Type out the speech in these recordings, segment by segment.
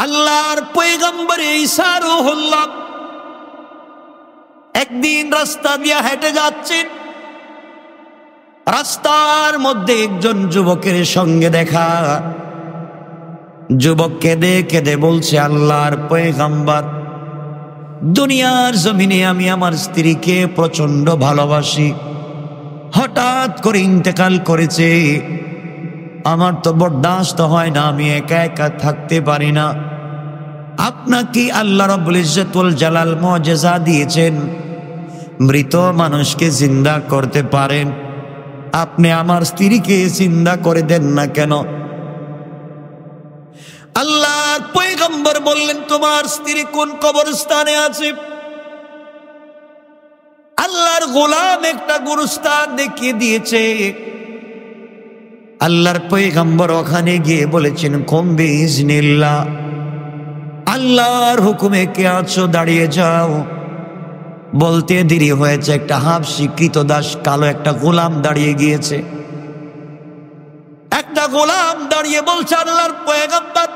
আল্লাহর পয়গম্বর ঈসা রূহুল্লাহ একদিন রাস্তা দিয়ে হেঁটে যাচ্ছেন। রাস্তার মধ্যে একজন যুবকের সঙ্গে দেখা। যুবক কেঁদে কেঁদে বলছে, আল্লাহর পয়গম্বর, দুনিয়ার জমিনে আমি আমার স্ত্রীকে প্রচন্ড ভালোবাসি, হঠাৎ করে ইন্তেকাল করেছে, আমার তো বরদাস্ত হয় না, আমি একা একা থাকতে পারি না। আপনাকে আল্লাহ রাব্বুল ইজ্জত ওয়াল জালাল মুজিজা দিয়েছেন, মৃত মানুষকে জিন্দা করতে পারেন, আপনি আমার স্ত্রীকে জিন্দা করে দেন না কেন? আল্লাহর পয়গম্বর বললেন, তোমার স্ত্রী কোন কবরস্থানে আছে? আল্লাহর গোলাম একটা গুরুস্থান দেখিয়ে দিয়েছে। আল্লাহর পয়গম্বর ওখানে গিয়ে বলেছেন, কুম বিইজনিল্লাহ, আল্লাহর হুকুমে কে আছো দাঁড়িয়ে যাও। বলতে দেরি হয়েছে, একটা হাবশী কৃতদাস কালো একটা গোলাম দাঁড়িয়ে গিয়েছে। একটা গোলাম দাঁড়িয়ে বলছে, আল্লাহর পয়গম্বর,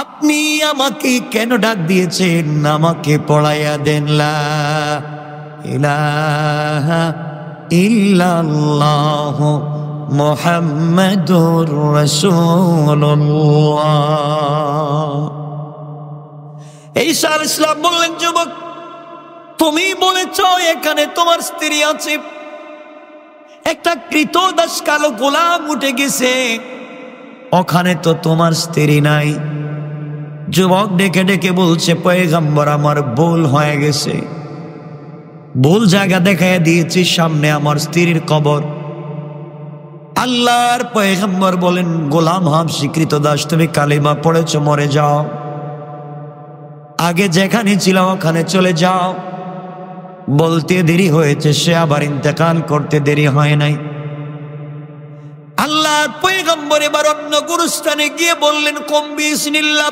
আপনি আমাকে কেন ডাক দিয়েছেন? আমাকে পড়াইয়া দেন লা ইলাহা ইল্লাল্লাহ মুহাম্মাদুর রাসূলুল্লাহ। ঈসা আলাইহিস সালাম বললেন, যুবক, তুমি বলেছ এখানে তোমার স্ত্রী আছে, একটা কৃতদাস কালো গোলাম উঠে গেছে, ওখানে তো তোমার স্ত্রী নাই। যুবক ডেকে ডেকে বলছে, পয়গম্বর, আমার ভুল হয়ে গেছে, ভুল জায়গা দেখাইয়া দিয়েছি, সামনে আমার স্ত্রীর কবর। আল্লাহর পয়গম্বর বলেন, গোলাম হাবশী কৃতদাস, তুমি কালিমা পড়েছ, মরে যাও, আগে যেখানে ছিল ওখানে চলে যাও। বলতে দেরি হয়েছে, সে আবার ইন্তেকাল করতে দেরি হয় নাই। আল্লাহর পয়গম্বর এবার অন্য গুরুস্থানে গিয়ে বললেন, কুম বিইজনিল্লাহ,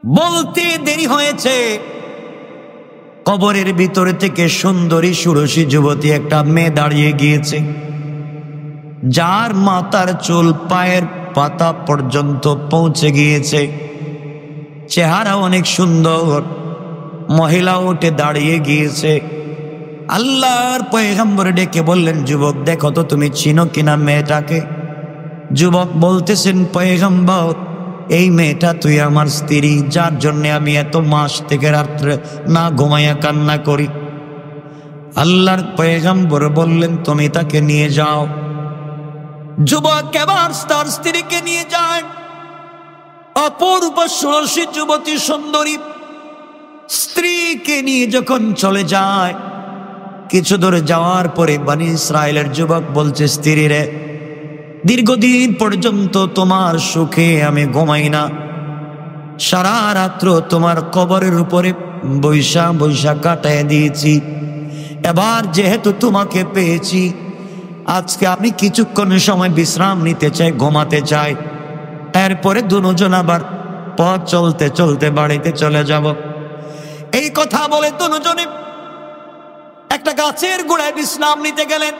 বলতে দেরি হয়েছে। কবরের ভিতরে থেকে সুন্দরী ষোড়শী যুবতী একটা মেয়ে দাঁড়িয়ে গিয়েছে, যার মাথার চুল পায়ের পাতা পর্যন্ত পৌঁছে গিয়েছে, চেহারা অনেক সুন্দর। মহিলা উঠে দাঁড়িয়ে গিয়েছে। আল্লাহর পয়গম্বর ডেকে বললেন, যুবক, দেখো তো তুমি চিনো কিনা মেয়েটাকে? যুবক বলতেছেন, পয়গম্বর, এই মেয়েটা তুই আমার স্ত্রী, যার জন্য আমি এত মাস থেকে রাত্রে না ঘুমাইয়া কান্না করি। আল্লাহর পয়গম্বর বললেন, তুমি তাকে নিয়ে যাও। যুবক এবার তার স্ত্রীকে নিয়ে যায়। অপূর্ব ষোড়শী যুবতী সুন্দরী স্ত্রীকে নিয়ে যখন চলে যায়, কিছু দূরে যাওয়ার পরে বনী ইসরাইলের যুবক বলছে, স্ত্রী রে, দীর্ঘদিন পর্যন্ত তোমার সুখে আমি ঘুমাই না, সারা রাত্র তোমার কবরের উপরে বৈশা বৈশা কাটায় দিয়েছি। এবার যেহেতু তোমাকে পেয়েছি, আজকে আমি কিছুক্ষণ সময় বিশ্রাম নিতে চাই, ঘুমাতে চাই, এরপরে দুজন আবার পথ চলতে চলতে বাড়িতে চলে যাব। এই কথা বলে দুজনে একটা গাছের গোড়ায় বিশ্রাম নিতে গেলেন।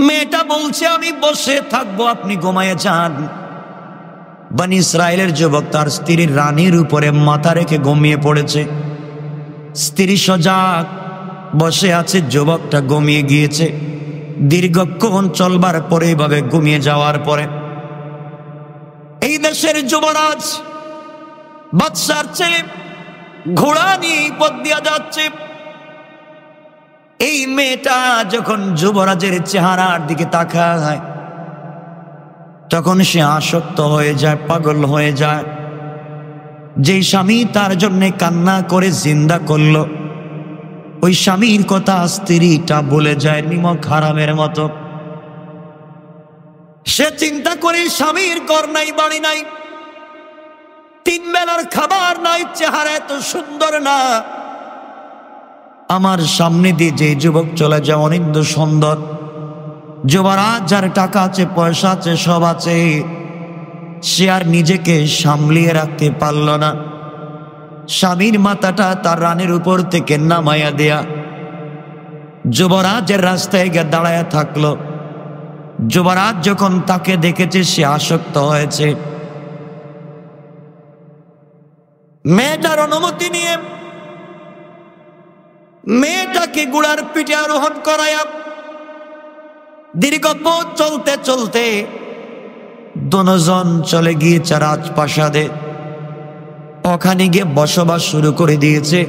মেয়েটা বলছে, আমি বসে থাকবো, আপনি ঘুমায়ে যান। বনী ইসরাইলের যুবক তার স্ত্রীর রানীর উপরে মাথা রেখে ঘুমিয়ে পড়েছে। স্ত্রী সজাগ বসে আছে, যুবকটা ঘুমিয়ে গিয়েছে। দীর্ঘক্ষণ চলবার পরে, এইভাবে ঘুমিয়ে যাওয়ার পরে এই দেশের যুবরাজ বাদশার ছেলে ঘোড়া নিয়ে পথ দিয়া যাচ্ছে। এই মেয়েটা যখন যুবরাজের চেহারার দিকে তাকায়, তখন সে আসক্ত হয়ে যায়, পাগল হয়ে যায়। যেই স্বামী তার জন্য কান্না করে জিন্দা করলো, ওই স্বামীর কথা স্ত্রীটা বলে যায় নিমক হারামের মতো। সে চিন্তা করে, স্বামীর ঘর নাই, বাড়ি নাই, তিন বেলার খাবার নাই, চেহারা এত সুন্দর না, আমার সামনে দিয়ে যে যুবক চলে যায় অনেক সুন্দর, যুবরাজ যার টাকা আছে, পয়সা আছে, সব আছে, সে আর নিজেকে সামলিয়ে রাখতে পারল না। স্বামীর মাথাটা তার রানের উপর থেকে নামাইয়া দেয়া যুবরাজের রাস্তায় গিয়ে দাঁড়ায় থাকলো। যুবরাজ যখন তাকে দেখেছে, সে আসক্ত হয়েছে, মেয়েটার অনুমতি নিয়ে মেয়েটাকে ঘোড়ার পিঠে আরোহণ করায়া দীর্ঘ পথ চলতে চলতে দুজন চলে গিয়েছে রাজপ্রাসাদে। ওখানে গিয়ে বসবাস শুরু করে দিয়েছে।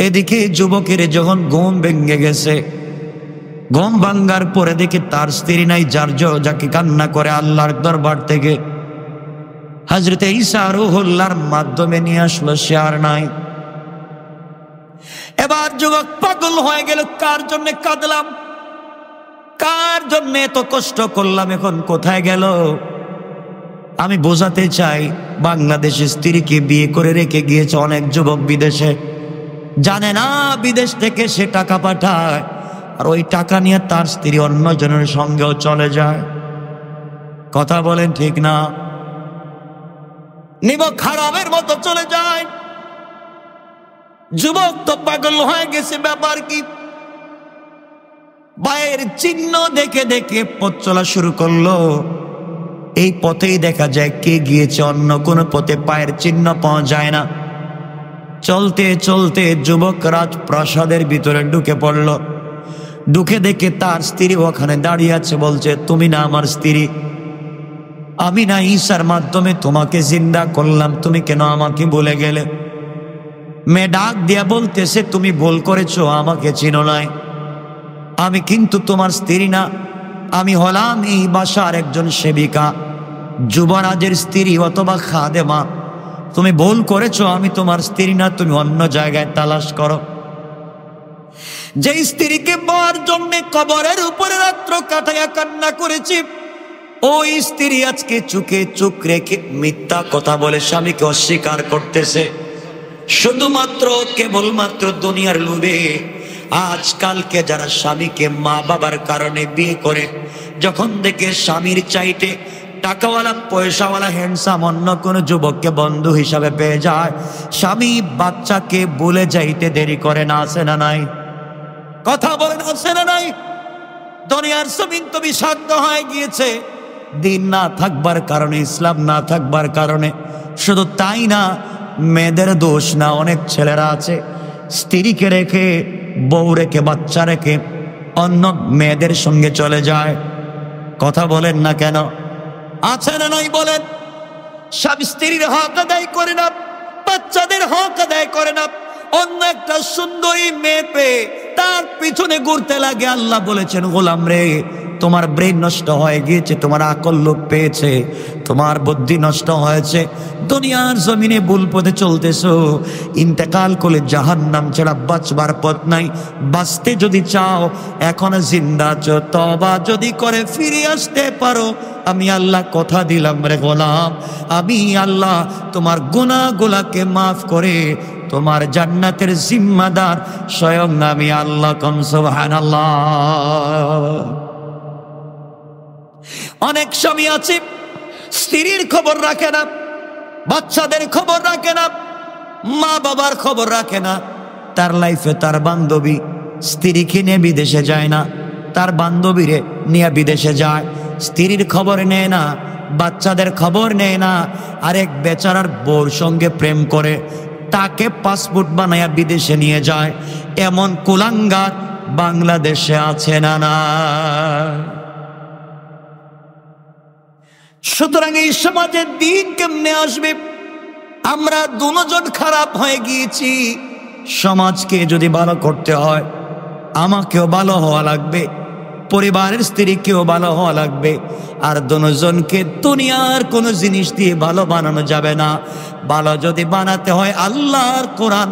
এদিকে যুবকের যখন ঘুম ভেঙে গেছে, ঘুম ভাঙ্গার পরে দেখে তার স্ত্রী নাই, যাকে কান্না করে আল্লাহর দরবার থেকে হযরতে ঈসা রূহুল্লাহর মাধ্যমে নিয়ে আসলো, সে আর নাই। এবার যুবক পাগল হয়ে গেল, কার জন্য কাঁদলাম, কার জন্য এত কষ্ট করলাম, এখন কোথায় গেল? আমি বোঝাতে চাই, বাংলাদেশে স্ত্রীকে বিয়ে করে রেখে গিয়েছে অনেক যুবক বিদেশে, জানে না বিদেশ থেকে সে টাকা পাঠায়, আর ওই টাকা নিয়ে তার স্ত্রী অন্যজনের সঙ্গেও চলে যায়। কথা বলেন ঠিক না? নিমক হারামের মতো চলে যায়। যুবক তো পাগল হয়ে গেছে, ব্যাপার কি? পায়ের চিহ্ন দেখে দেখে পথ চলা শুরু করলো। এই পথেই দেখা যায় কে গিয়েছে, অন্য কোনো পথে পায়ের চিহ্ন পাওয়া যায় না। চলতে চলতে যুবক রাজপ্রাসাদের ভিতরে ঢুকে পড়ল। ঢুকে দেখে তার স্ত্রী ওখানে দাঁড়িয়ে আছে, বলছে, তুমি না আমার স্ত্রী? আমি না ঈসার মাধ্যমে তোমাকে জিন্দা করলাম, তুমি কেন আমাকে ভুলে গেলে? মেয়ে ডাক দিয়া বলতেছে, তুমি ভুল করেছো, আমাকে চিনো নাই, আমি কিন্তু তোমার স্ত্রী না, আমি হলাম এই বাসার একজন সেবিকা, যুবরাজের স্ত্রী অথবা খাদেমা। তুমি ভুল করেছো, আমি তোমার স্ত্রী না, তুমি অন্য জায়গায় তালাশ করো। যে স্ত্রীকে পাওয়ার জন্য কবরের উপরে রাত্র কাটাইয়া কান্না করেছি, ওই স্ত্রী আজকে চোখে চোখ রেখে মিথ্যা কথা বলে স্বামীকে অস্বীকার করতেছে, শুধুমাত্র কেবলমাত্র দুনিয়ার লোভে। আজকালকে যারা স্বামীকে মা বাবার কারণে বিয়ে করে, যখন দেখে স্বামীর চাইতে টাকাওয়ালা পয়সাওয়ালা হ্যান্ডসাম অন্য কোনো যুবককে বন্ধু হিসাবে পেয়ে যায়, স্বামী বাচ্চাকে ভুলে যাইতে দেরি করে না, আছে না নাই? কথা বলেন, আছে না নাই? দুনিয়ার জমিন তো বিষাক্ত হয়ে গিয়েছে, দিন না থাকবার কারণে, ইসলাম না থাকবার কারণে। শুধু তাই না, মেয়েদের দোষ না, অনেক ছেলেরা আছে স্ত্রীকে রেখে, বউ রেখে, বাচ্চা রেখে অন্য মেয়েদের সঙ্গে চলে যায়। কথা বলেন না কেন? আছে না নাই বলেন? সব স্ত্রীর হক আদায় করে না, বাচ্চাদের হক আদায় করে না, অন্য একটা সুন্দরী মেয়ে পেয়ে তার পিছনে ঘুরতে লাগে। আল্লাহ বলেছেন, গোলাম রে, তোমার ব্রেন নষ্ট হয়ে গিয়েছে, তোমার আকল লোপ পেয়েছে, তোমার বুদ্ধি নষ্ট হয়েছে, দুনিয়ার জমিনে ভুল পথে চলতেছো। ইন্তেকাল করলে জাহান্নাম ছাড়া বাঁচবার পথ নাই। বাঁচতে যদি চাও, এখন জিন্দা আছো, তওবা যদি করে ফিরে আসতে পারো, আমি আল্লাহ কথা দিলাম রে গোলাম, আমি আল্লাহ তোমার গুনাহগুলোকে মাফ করে তোমার জান্নাতের জিম্মাদার স্বয়ং আমি আল্লাহ। কম সুবহানাল্লাহ। অনেক স্বামী আছে স্ত্রীর খবর রাখে না, বাচ্চাদের খবর রাখে না, মা বাবার খবর রাখে না। তার লাইফে তার বান্ধবী স্ত্রীকে নিয়ে বিদেশে যায় না, তার বান্ধবীরে নিয়ে বিদেশে যায়, স্ত্রীর খবর নেয় না, বাচ্চাদের খবর নেয় না। আরেক বেচারার বউর সঙ্গে প্রেম করে তাকে পাসপোর্ট বানায়া বিদেশে নিয়ে যায়। এমন কুলাঙ্গার বাংলাদেশে আছে না? না। সুতরাং এই সমাজের দিন কেমনে আসবে? আমরা দুজন খারাপ হয়ে গিয়েছি। সমাজকে যদি ভালো করতে হয়, আমাকেও ভালো হওয়া লাগবে, পরিবারের স্ত্রীকেও ভালো হওয়া লাগবে। আর দুজনকে দুনিয়ার কোনো জিনিস দিয়ে ভালো বানানো যাবে না। ভালো যদি বানাতে হয়, আল্লাহর কোরআন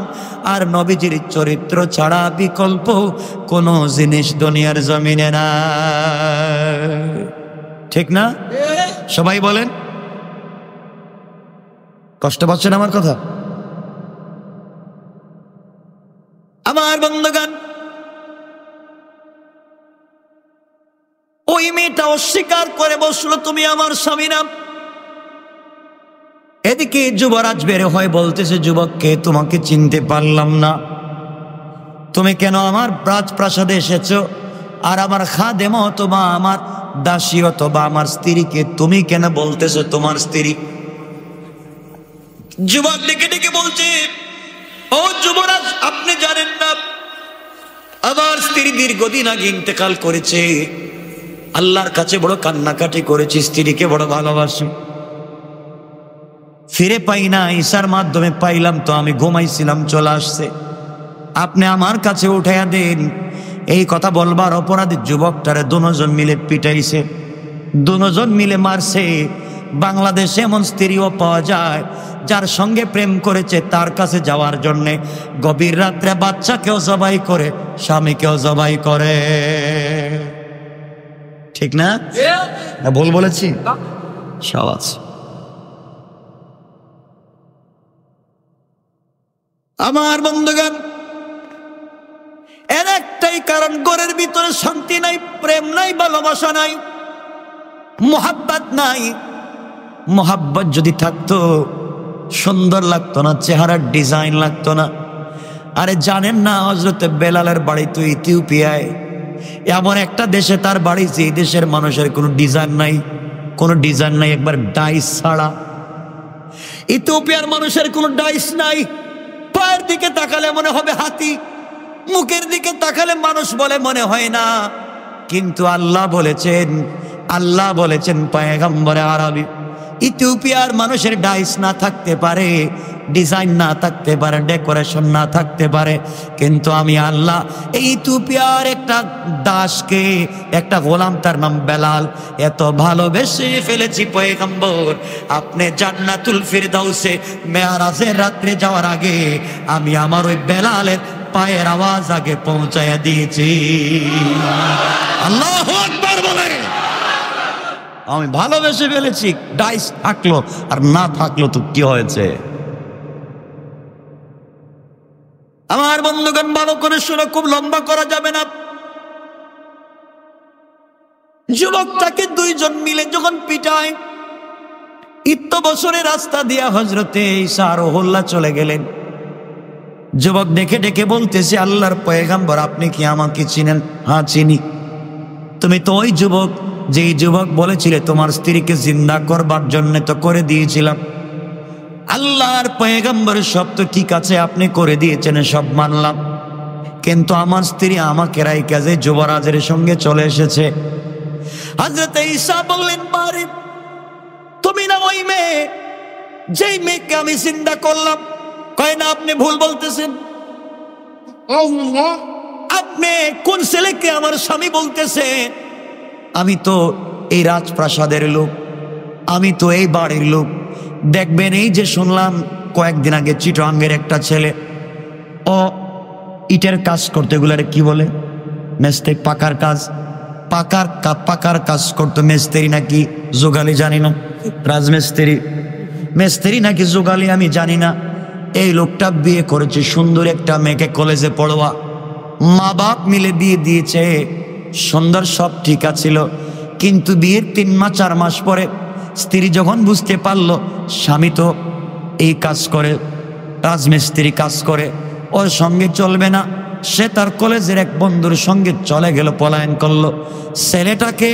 আর নবীজির চরিত্র ছাড়া বিকল্প কোনো জিনিস দুনিয়ার জমিনে না। ঠিক না? সবাই বলেন। কষ্ট পাচ্ছেন আমার কথা? আমার বন্ধুগণ, ওই মেয়েটা অস্বীকার করে বসলো, তুমি আমার স্বামী না। এদিকে যুবরাজ বের হয়, বলতেছে যুবককে, তোমাকে চিনতে পারলাম না, তুমি কেন আমার রাজপ্রাসাদে এসেছো? আর আমার খাদেম অথবা আমার দাসী অথবা আমার স্ত্রীকে তুমি কেন বলতেছো তোমার স্ত্রী? যুবক ডেকে ডেকে বলছে, ও যুবরাজ, আপনি জানেন না আমার স্ত্রী দীর্ঘদিন আগে ইন্তেকাল করেছে। আল্লাহর কাছে বড় কান্নাকাটি করেছি, স্ত্রীকে বড় ভালোবাসি, ফিরে পাই না, ঈশার মাধ্যমে পাইলাম তো আমি ঘুমাইছিলাম, চলে আসছে, আপনি আমার কাছে উঠাইয়া দেন। এই কথা বলবার অপরাধে যুবকটারে দুজন মিলে পিটাইছে, দুজন মিলে মারছে। বাংলাদেশে এমন স্ত্রীও পাওয়া যায় যার সঙ্গে প্রেম করেছে, তার কাছে যাওয়ার জন্যে গভীর রাত্রে বাচ্চাকেও জবাই করে, স্বামীকেও জবাই করে। ঠিক না? ভুল বলেছি? সব আছে। আমার বন্ধুগণ, এর একটাই কারণ, ঘরের ভিতরে শান্তি নাই, প্রেম নাই, ভালোবাসা নাই, মোহাব্বত নাই। মোহাব্বত যদি থাকতো সুন্দর লাগতো না, চেহারার ডিজাইন লাগতো না। আরে জানেন না, হযরতে বেলালের বাড়ি তো ইথিওপিয়ায়, এমন একটা দেশে তার বাড়ি যে দেশের মানুষের কোনো ডিজাইন নাই, কোনো ডিজাইন নাই, একবার ডাইস ছাড়া। ইথিওপিয়ার মানুষের কোনো ডাইস নাই, পায়ের দিকে তাকালে মনে হবে হাতি, মুখের দিকে তাকালে মানুষ বলে মনে হয় না। কিন্তু আল্লাহ বলেছেন পয়গম্বরে আরবি, ইথিওপিয়ার মানুষের ডাইস না থাকতে পারে, ডিজাইন না থাকতে পারে, ডেকোরেশন না থাকতে পারে, কিন্তু আমি আল্লাহ এই ইথিওপিয়ার একটা দাসকে, একটা গোলাম, তার নাম বেলাল, এত ভালোবেসে ফেলেছি পয়গম্বর, আপনি জান্নাতুল ফিরদাউসে মেরাজের রাত্রে যাওয়ার আগে আমি আমার ওই বেলালের পায়ের আওয়াজ আগে পৌঁছায়া দিয়েছি। আল্লাহু আকবার বলে। আমি ভালোবেসে ফেলেছি, ডাইস থাকলো আর না থাকলো তো কি হয়েছে? আমার বন্ধুগণ, ভালো করে শুনে, খুব লম্বা করা যাবে না। যুবকটাকে দুইজন মিলে যখন পিটায়, ইত্য বছরের রাস্তা দিয়া হযরতে ঈসা রহুল্লাহ চলে গেলেন। যুবক ডেকে ডেকে বলতেছে, আল্লাহর পয়গম্বর, আপনি কি আমাকে চিনেন? হ্যাঁ চিনি। তুমি তো ওই যুবক, যেই যুবক বলেছিলে তোমার স্ত্রীকে জিন্দা করবার জন্য, তো করে দিয়েছিলাম। আল্লাহর পয়গম্বর, সব তো ঠিক আছে, আপনি করে দিয়েছেন, সব মানলাম, কিন্তু আমার স্ত্রী আমাকে রাইখা যে যুবরাজের সঙ্গে চলে এসেছে। হযরত ঈসা বললেন, মারে, তুমি না ওই মেয়ে, যেই মেয়েকে আমি জিন্দা করলাম? কয় না, আপনি ভুল বলতেছেন। আপনি কোন ছেলেকে আমার স্বামী বলতেছেন? আমি তো এই রাজপ্রাসাদের লোক, আমি তো এই বাড়ির লোক। দেখবেন, এই যে শুনলাম কয়েকদিন আগে চিটাগাংয়ের একটা ছেলে, ও ইটের কাজ করতে, এগুলারে কি বলে? মেস্ত্রি, পাকার কাজ, পাকার কাজ করতো। মেস্ত্রি নাকি জোগালি জানি না, রাজমিস্ত্রি, মেস্ত্রি নাকি জোগালি আমি জানি না। এই লোকটা বিয়ে করেছে সুন্দর একটা মেয়েকে, কলেজে পড়োয়া, মা বাপ মিলে বিয়ে দিয়েছে, সুন্দর, সব ঠিক আছিল। কিন্তু বিয়ের 3 মাস 4 মাস পরে স্ত্রী যখন বুঝতে পারলো স্বামী তো এই কাজ করে, রাজমিস্ত্রি কাজ করে, ওর সঙ্গে চলবে না, সে তার কলেজের এক বন্ধুর সঙ্গে চলে গেল, পলায়ন করলো। ছেলেটাকে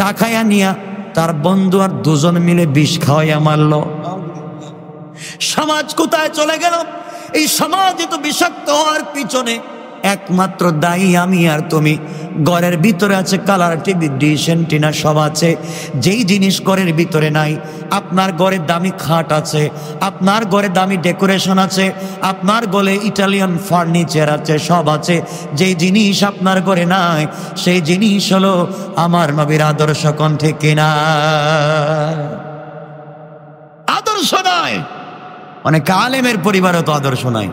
ডাকাইয়া নিয়া তার বন্ধু আর দুজন মিলে বিষ খাওয়াইয়া মারলো। সমাজ কোথায় চলে গেল? এই সমাজ এত বিষাক্ত হওয়ার পিছনে একমাত্র দায়ী আমি আর তুমি। ঘরের ভিতরে আছে কালার টিভি, ডিশ এন্টিনা, সব আছে, যেই জিনিস ঘরের ভিতরে নাই। আপনার ঘরে দামি খাট আছে, আপনার ঘরে দামি ডেকোরেশন আছে, আপনার ঘরে ইটালিয়ান ফার্নিচার আছে, সব আছে। যেই জিনিস আপনার ঘরে নাই, সেই জিনিস হলো আমার নবীর আদর্শ। কোন ঠিক কিনা? আদর্শ নাই। অনেক আলেমের পরিবারে তো আদর্শ নাই।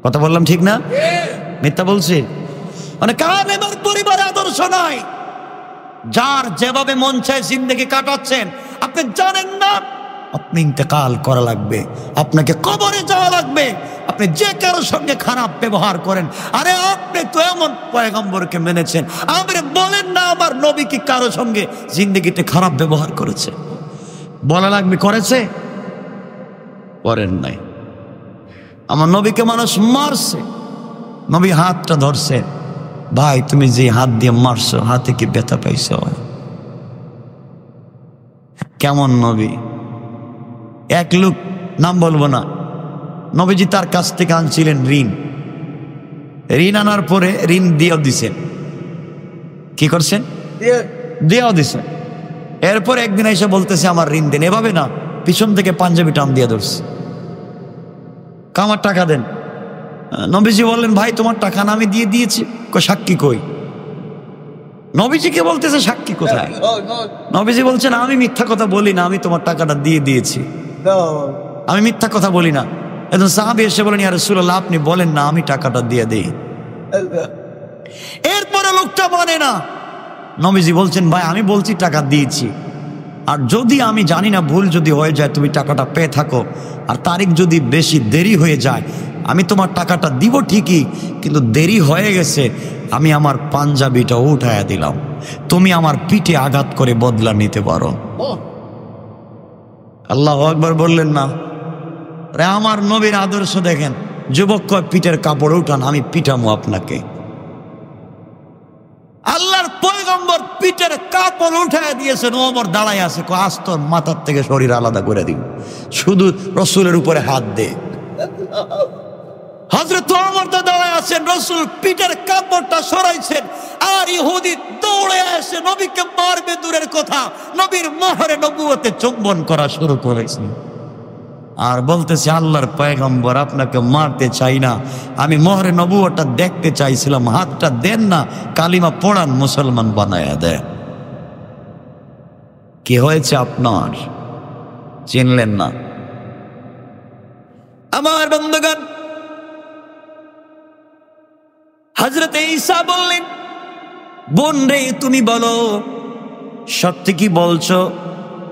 কথা বললাম ঠিক না? মিথ্যা বলছি? অনেক আলেমের পরিবারে আদর্শ নাই। যার যেভাবে মন চায় জিন্দেগি কাটাচ্ছেন। আপনি জানেন না আপনি ইন্তেকাল করা লাগবে, আপনাকে কবরে যাওয়া লাগবে। আপনি যে কারোর সঙ্গে খারাপ ব্যবহার করেন, আরে আপনি তো এমন পয়গম্বরকে মেনেছেন, আপনি বলেন না আমার নবী কি কারো সঙ্গে জিন্দেগিতে খারাপ ব্যবহার করেছে? বলা লাগবে করেছে? করেন নাই। আমার নবীকে মানুষ মারছে, নবী হাতটা ধরছে, ভাই তুমি যে হাত দিয়ে মারছো, হাতে কি ব্যথা পাইছো? কেমন নবী! এক লোক, নাম বলবো না, নবীজি তার কাছ থেকে আনছিলেন ঋণ আনার পরে ঋণ দিয়েও দিছেন। কি করছেন? দিয়েও দিছেন। এরপর একদিন এসে বলতেছে আমার ঋণ দেন। এভাবে না, পিছন থেকে পাঞ্জাবি টান দিয়ে ধরছে, আমার টাকা দেন। নবীজি বললেন ভাই তোমার টাকা না আমি দিয়ে দিয়েছি। সাক্ষী কই? নবীজিকে বলতেছে সাক্ষী কোথায়? নবীজি বলছেন আমি মিথ্যা কথা বলি না, আমি তোমার টাকাটা দিয়ে দিয়েছি, আমি মিথ্যা কথা বলি না। একজন সাহাবী এসে বলেন ইয়া রাসূলুল্লাহ আপনি বলেন না আমি টাকাটা দিয়ে দেই। এরপরে লোকটা মানে না। নবীজি বলছেন ভাই আমি বলছি টাকা দিয়েছি, আর যদি আমি জানি না ভুল যদি হয়ে যায় তুমি টাকাটা পেয়ে থাকো, আর তারিখ যদি বেশি দেরি হয়ে যায় আমি তোমার টাকাটা দিব ঠিকই, কিন্তু দেরি হয়ে গেছে আমি আমার পাঞ্জাবিটা উঠায়া দিলাম, তুমি আমার পিঠে আঘাত করে বদলা নিতে পারো। আল্লাহু আকবার বললেন না? রে আমার নবীর আদর্শ দেখেন, যুবক কয় পিঠের কাপড় উঠান, আমি পিঠামো আপনাকে। আল্লাহর পয়গম্বর পিঠের কাপড় উঠায় দিয়েছেন, ওমর দাঁড়ায় আছে, আজ তোর মাথার থেকে শরীর আলাদা করে দিব, শুধু রসুলের উপরে হাত দে। হযরত ওমর তো দাঁড়ায় আছেন, রসুল পিঠের কাপড়টা সরাইছেন, আর ইহুদি দৌড়ে এসে নবীকে মারবে দূরের কথা, নবীর মোহরে নবুয়তে চুম্বন করা শুরু করেছে। আর বলতেছে আল্লাহর পয়গম্বর আপনাকে মারতে চাই না, আমি মোহরে নবুয়তটা দেখতে চাইছিলাম, হাতটা দেন না, কালিমা পড়ান, মুসলমান বানায়া দেন। কি হয়েছে আপনার? চিনলেন না? আমার বন্ধুগণ, হযরত ঈসা বললেন বোন রে তুমি বলো সত্যি কি বলছো,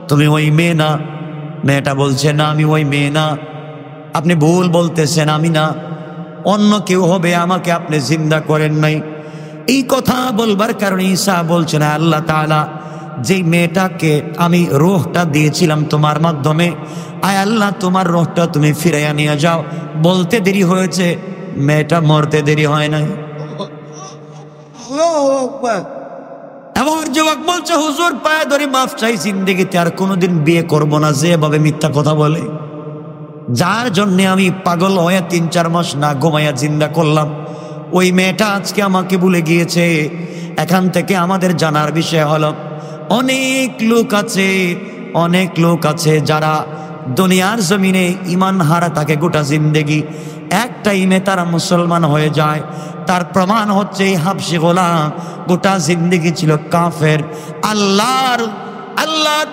তুমি ওই মেয়ে না? মেয়েটা বলছে না আমি ওই মেয়ে না, আপনি ভুল বলতেছেন, আমি না, অন্য কেউ হবে, আমাকে আপনি জিন্দা করেন নাই। এই কথা বলবার কারণে ঈসা বলছেন আল্লাহ তাআলা যেই মেয়েটাকে আমি রূহটা দিয়েছিলাম তোমার মাধ্যমে, আয় আল্লাহ তোমার রূহটা তুমি ফিরাইয়া নিয়ে যাও। বলতে দেরি হয়েছে, মেয়েটা মরতে দেরি হয় নাই। এবার যুবক বলছে হুজুর পায়ে ধরে মাফ চাই, জিন্দেগিতে আর কোনোদিন বিয়ে করব না, যেভাবে মিথ্যা কথা বলে, যার জন্যে আমি পাগল হয়ে 3-4 মাস না ঘুমাইয়া জিন্দা করলাম, ওই মেয়েটা আজকে আমাকে ভুলে গিয়েছে। এখান থেকে আমাদের জানার বিষয় হলো অনেক লোক আছে যারা দুনিয়ার জমিনে ইমান হারা থাকে গোটা জিন্দেগি, এক টাইমে তারা মুসলমান হয়ে যায়। তার প্রমাণ হচ্ছে এই হাবশী গোলাম গোটা জিন্দেগি ছিল কাফের। আল্লাহর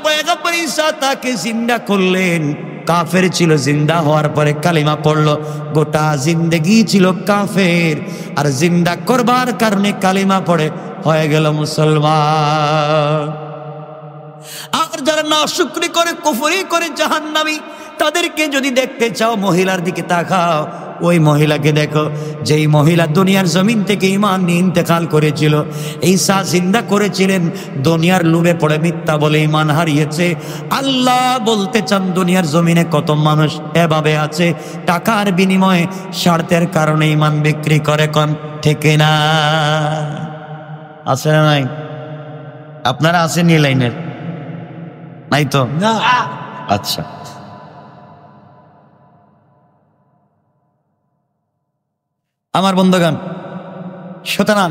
পয়গম্বর ঈসা তাকে জিন্দা করলেন, কাফের ছিল, জিন্দা হওয়ার পরে কালিমা পড়লো, গোটা জিন্দেগি ছিল কাফের, আর জিন্দা করবার কারণে কালিমা পড়ে হয়ে গেল মুসলমান। আর যারা নাশুকরি করে কুফরি করে জাহান্নামী, তাদেরকে যদি দেখতে চাও মহিলার দিকে তাকাও, ওই মহিলাকে দেখো যেই মহিলা দুনিয়ার জমিন থেকে ঈমান নিয়ে ইন্তেকাল করেছিল। ঈসা জিন্দা করেছিলেন, দুনিয়ার লোভে পড়ে মিথ্যা বলে ঈমান হারিয়েছে। আল্লাহ বলতে চান দুনিয়ার জমিনে কত মানুষ এভাবে আছে, টাকার বিনিময়ে স্বার্থের কারণে ঈমান বিক্রি করে, কোন ঠিক না? আছে না নাই? আপনারা আছেন এই লাইনের? নাই তো? না। আচ্ছা, আমার বন্ধুগণ, সুতরাং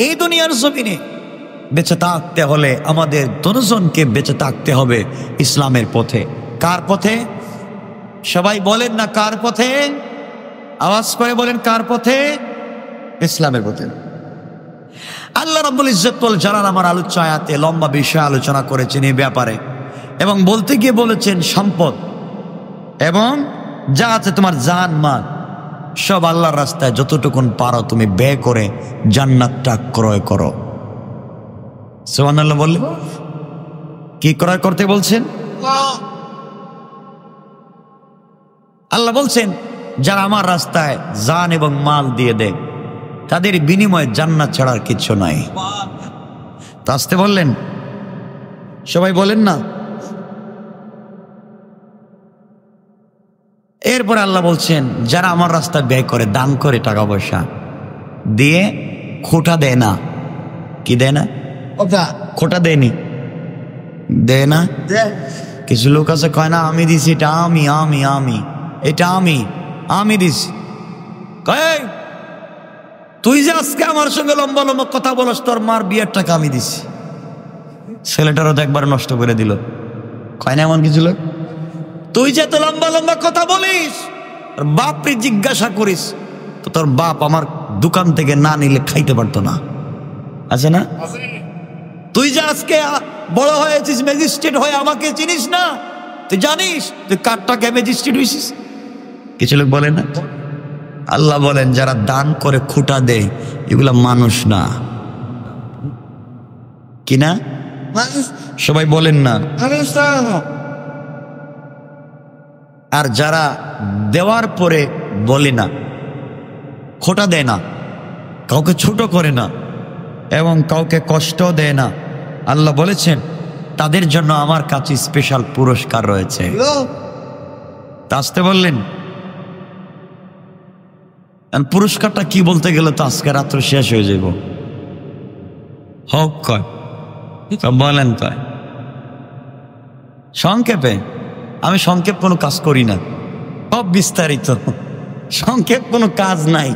এই দুনিয়ার জমিনে বেঁচে থাকতে হলে আমাদের দুজনকে বেঁচে থাকতে হবে ইসলামের পথে। কার পথে? সবাই বলেন না কার পথে? আওয়াজ করে বলেন কার পথে? ইসলামের পথে। আল্লাহ রাব্বুল ইজ্জত ওয়াল জালাল আমার আলোচ্য আয়াতে লম্বা বিষয় আলোচনা করেছেন এই ব্যাপারে, এবং বলতে গিয়ে বলেছেন সম্পদ এবং যা আছে তোমার জান মাল সব আল্লাহর রাস্তায় যতটুকুন পারো তুমি ব্যয় করে জান্নাতটা ক্রয় করো। সুবহানাল্লাহ বললে কি ক্রয় করতে বলছেন? আল্লাহ বলছেন যারা আমার রাস্তায় জান এবং মাল দিয়ে দেয় তাদের বিনিময়ে জান্নাত ছাড়ার কিছু নাই। তা আসতে বললেন, সবাই বলেন না। এরপরে আল্লাহ বলছেন যারা আমার রাস্তায় ব্যয় করে, দান করে, টাকা পয়সা দিয়ে খোটা দেয় না। কি দেয় না? খোটা দেয়নি, দেয় না, কিছু লোক আছে কয় না আমি দিছি, এটা আমি আমি আমি এটা আমি দিছি। কয় তুই যে আজকে আমার সঙ্গে লম্বা লম্বা কথা বলস, তোর মার বিয়ের টাকা আমি দিছি। ছেলেটারও তো একবার নষ্ট করে দিল। কয় না এমন কিছু লোক, তুই যে এত লম্বা লম্বা কথা বলিস, বাপরে জিজ্ঞাসা করিস, তো তোর বাপ আমার দোকান থেকে না নিলে খাইতে পারতো না, আছে না? তুই যে আজকে বড় হয়েছিস, ম্যাজিস্ট্রেট হয়ে আমাকে চিনিস না, তুই জানিস তুই কার টাকায় ম্যাজিস্ট্রেট হয়েছিস? কিছু লোক বলে না। আল্লাহ বলেন যারা দান করে খুঁটা দেয় এগুলা মানুষ না, কি না? সবাই বলেন না। আর যারা দেওয়ার পরে বলে না, খোটা দেয় না, কাউকে ছোট করে না এবং কাউকে কষ্ট দেয় না, আল্লাহ বলেছেন তাদের জন্য আমার কাছে স্পেশাল পুরস্কার রয়েছে। আসতে বললেন পুরস্কারটা কি বলতে গেলে তো আজকে রাত্র শেষ হয়ে যাব। হোক কয় বলেন কয় সংক্ষেপে, আমি সংক্ষেপ কোনো কাজ করি না, সব বিস্তারিত, সংক্ষেপ কোনো কাজ নাই।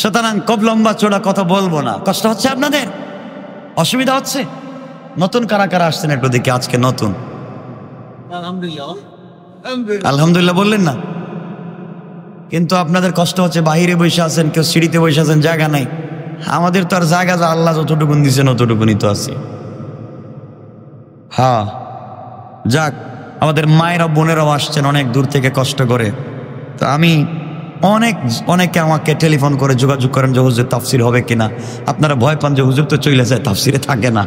সুতরাং খুব লম্বা চোড়া কথা বলবো না। কষ্ট হচ্ছে আপনাদের? অসুবিধা হচ্ছে? নতুন কারা কারা আসছেন একটু দেখি আজকে নতুন? আলহামদুলিল্লাহ বললেন না? কিন্তু আপনাদের কষ্ট হচ্ছে, বাহিরে বসে আছেন, কেউ সিঁড়িতে বসে আছেন, জায়গা নাই। আমাদের তো আর জায়গা, যা আল্লাহ যতটুকুন দিচ্ছেন অতটুকুনি তো আছে। হ্যাঁ যাক, আমাদের মায়েরা বোনেরাও আসছেন অনেক দূর থেকে কষ্ট করে। তো আমি অনেকে আমাকে টেলিফোন করে যোগাযোগ করেন যে হুজুর তাফসির হবে কিনা। আপনারা ভয় পান যে হুজুর তো চলে যায়, তাফসিরে থাকে না,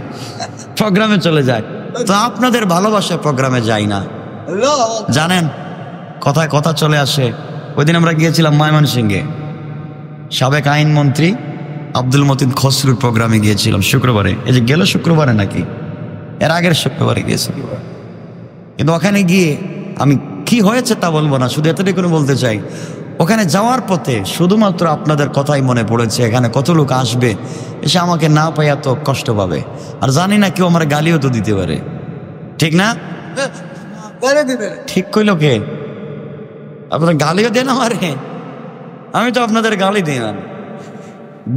প্রোগ্রামে চলে যায়। তো আপনাদের ভালোবাসায় প্রোগ্রামে যাই না, জানেন কথায় কথা চলে আসে। ওই দিন আমরা গিয়েছিলাম ময়মনসিংহে, সাবেক আইনমন্ত্রী আব্দুল মতিন খসরুর প্রোগ্রামে গিয়েছিলাম শুক্রবারে। এই যে গেল শুক্রবারে নাকি এর আগের শুক্রবারে গিয়েছিলাম। কিন্তু ওখানে গিয়ে আমি কি হয়েছে তা বলবো না, শুধু এতটুকু বলতে চাই, ওখানে যাওয়ার পথে শুধুমাত্র আপনাদের কথাই মনে পড়েছে। এখানে কত লোক আসবে, এসে আমাকে না পাই এত কষ্ট পাবে, আর জানি না কেউ আমার গালিও তো দিতে পারে, ঠিক না? ঠিক কইল কে? আপনাদের গালিও দেন আমারে? আমি তো আপনাদের গালি দিই না,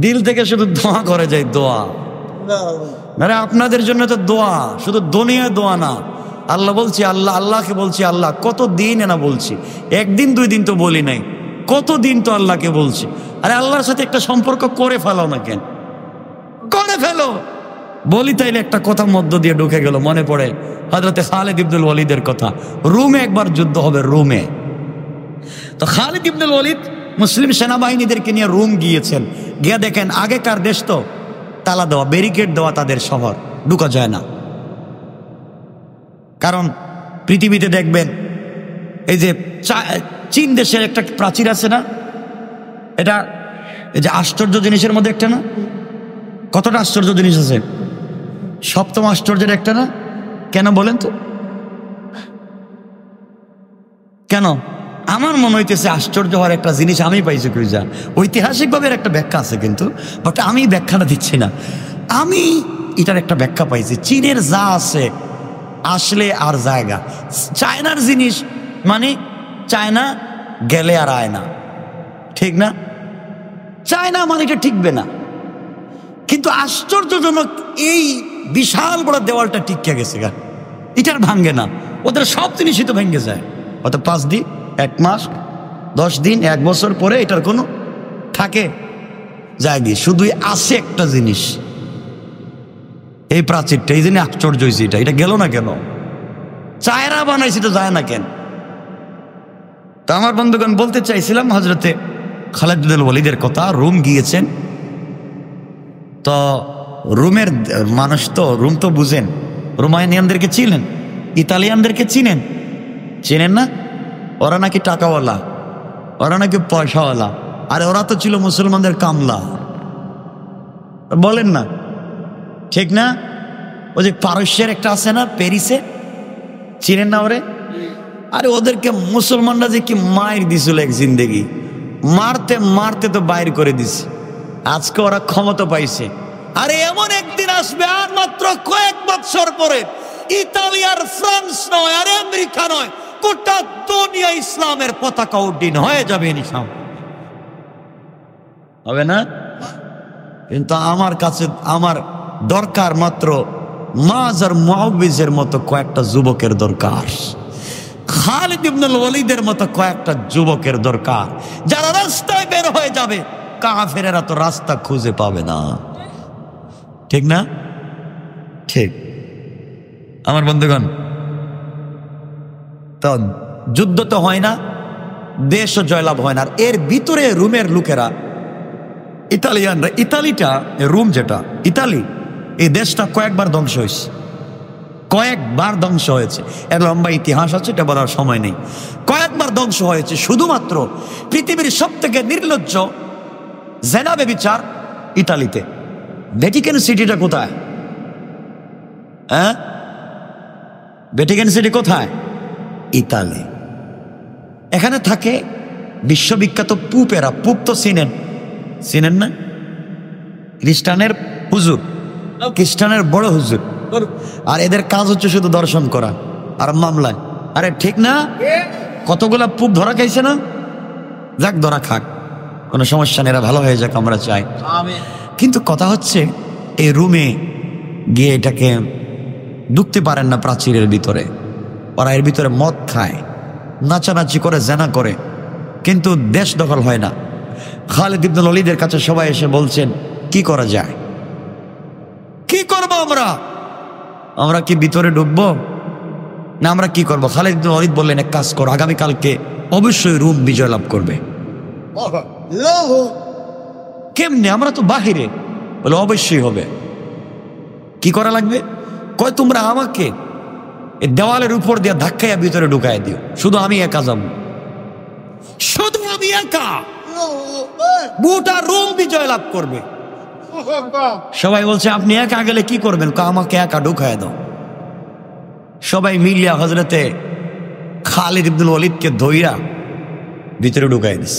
দিল থেকে শুধু দোয়া করে যাই, দোয়া। মানে আপনাদের জন্য তো দোয়া, শুধু দুনিয়ায় দোয়া না। আল্লাহ বলছি, আল্লাহকে বলছি, আল্লাহ কত দিন না বলছি, একদিন দুই দিন তো বলি নাই, কতদিন তো আল্লাহকে বলছি। আরে আল্লাহর সাথে একটা সম্পর্ক করে ফেলো না কেন? করে ফেলো। বলি তাইলে একটা কথা মধ্য দিয়ে ঢুকে গেল, মনে পড়ে হযরতে খালিদ ইবনুল ওয়ালিদের কথা। রুমে একবার যুদ্ধ হবে, রুমে। তো খালিদ ইবনুল ওয়ালিদ মুসলিম সেনাবাহিনীদেরকে নিয়ে রুম গিয়েছেন। গিয়ে দেখেন আগেকার দেশ তো তালা দেওয়া, ব্যারিকেড দেওয়া, তাদের শহর ঢুকা যায় না। কারণ পৃথিবীতে দেখবেন এই যে চীন দেশের একটা প্রাচীর আছে না, এটা এই যে আশ্চর্য জিনিসের মধ্যে একটা না? কতটা আশ্চর্য জিনিস আছে? সপ্তম আশ্চর্যের একটা না? কেন বলেন তো? কেন? আমার মনে হইতেছে আশ্চর্য হওয়ার একটা জিনিস আমি পাইছি খুঁজা, ঐতিহাসিকভাবে একটা ব্যাখ্যা আছে, কিন্তু বাট আমি ব্যাখ্যাটা দিচ্ছি না। আমি এটার একটা ব্যাখ্যা পাইছি। চীনের যা আছে আসলে আর জায়গা, চায়নার জিনিস মানে চায়না গেলে আর আয় না, ঠিক না? চায়না মানে এটা টিকবে না। কিন্তু আশ্চর্যজনক এই বিশাল বড় দেওয়ালটা টিকে গেছে গা, এটার ভাঙ্গে না। ওদের সব জিনিসই তো ভেঙে যায়, অত 5 দিন, 1 মাস, 10 দিন, 1 বছর পরে এটার কোনো থাকে যায় গিয়ে। শুধুই আছে একটা জিনিস, এই প্রাচীরটা, এই জন্য আশ্চর্য হয়েছে। এটা গেল না কেন? চায়না বানাইছে তো যায় না কেন? তো আমার বন্ধুগণ বলতে চাইছিলাম হযরতে খালিদ ইবনুল ওয়ালিদের কথা। রুম গিয়েছেন, তো রুমের মানুষ তো, রুম তো বুঝেন, রোমানিয়ানদেরকে চিনেন, ইতালিয়ানদেরকে চিনেন, চিনেন না? ওরা নাকি টাকাওয়ালা, ওরা নাকি পয়সাওয়ালা, আর ওরা তো ছিল মুসলমানদের কামলা, বলেন না ঠিক না? ওই যে পারস্যের একটা আছে না প্যারিসে, চিনেন না ওরে? আরে ওদেরকে মুসলমানরা যে কি মায়ের দিছিল এক জিন্দেগি, মারতে মারতে তো বাইর করে দিছে। আজকে ওরা ক্ষমতা পাইছে। আরে এমন একদিন আসবে আর মাত্র কয়েক বছর পরে, ইতালি আর ফ্রান্স নয়, আর আমেরিকা নয়, গোটা দুনিয়া ইসলামের পতাকা উড্ডীন হয়ে যাবে ইনশাআল্লাহ। হবে না? কিন্তু আমার কাছে আমার দরকার মাত্র মাজার মুআউযের মতো কয়েকটা যুবকের দরকার, খালিদ ইবনুল ওয়ালিদের মতো কয়েকটা যুবকের দরকার, যারা রাস্তায় বের হয়ে যাবে। কাফেরেরা তো রাস্তা খুঁজে পাবে না, ঠিক না? ঠিক। আমার বন্ধুগণ, তো যুদ্ধ তো হয় না, দেশও জয়লাভ হয় না। আর এর ভিতরে রোমের লোকেরা, ইতালিয়ানরা, ইতালিটা রোম যেটা ইতালি, এই দেশটা কয়েকবার ধ্বংস হয়েছে, কয়েকবার ধ্বংস হয়েছে। এর লম্বা ইতিহাস আছে, এটা বলার সময় নেই। কয়েকবার ধ্বংস হয়েছে শুধুমাত্র পৃথিবীর সব থেকে নির্লজ্জ জেনাবে বিচার ইতালিতে। ভ্যাটিকান সিটিটা কোথায়? হ্যাঁ, ভ্যাটিকান সিটি কোথায়? ইতালি। এখানে থাকে বিশ্ববিখ্যাত পুপেরা। পুপ তো চিনেন না? খ্রিস্টানের হুজুর, খ্রিস্টানের বড় হুজুর। আর এদের কাজ হচ্ছে শুধু দর্শন করা আর মামলায়। আরে ঠিক না? কতগুলা পুপ ধরা খাইছে না? যাক, ধরা খাক, কোনো সমস্যা নেই, এরা ভালো হয়ে যাক, আমরা চাই। কিন্তু কথা হচ্ছে, এই রুমে গিয়ে এটাকে ঢুকতে পারেন না প্রাচীরের ভিতরে। ওরা এর ভিতরে মদ খায়, নাচানাচি করে, জেনা করে, কিন্তু দেশ দখল হয় না। খালিদ ইবনুল ওয়ালিদের কাছে সবাই এসে বলছেন, কি করা যায়, কি করবো আমরা কি ভিতরে ঢুকবো না আমরা কি করবো? খালিদ ইবনুল ওয়ালিদ বললেন, এক কাজ করো, আগামীকালকে অবশ্যই রোম বিজয় লাভ করবে। কেমনে? আমরা তো বাহিরে। বলে অবশ্যই হবে। কি করা লাগবে? কয়, তোমরা আমাকে দেওয়ালের উপর দিয়ে ধাক্কাইয়া ভিতরে ঢুকাই দিও, শুধু আমি একা যাবো, শুধু আমি একা, গোটা রোম বিজয় লাভ করবে। সবাই বলছে, আপনি একা গেলে কি করবেন? আমাকে একা ঢুকায় দাও। সবাই মিলিয়া হযরতে খালিদ ইবনুল ওয়ালিদকে ধইরা ভিতরে ঢুকাই দিস,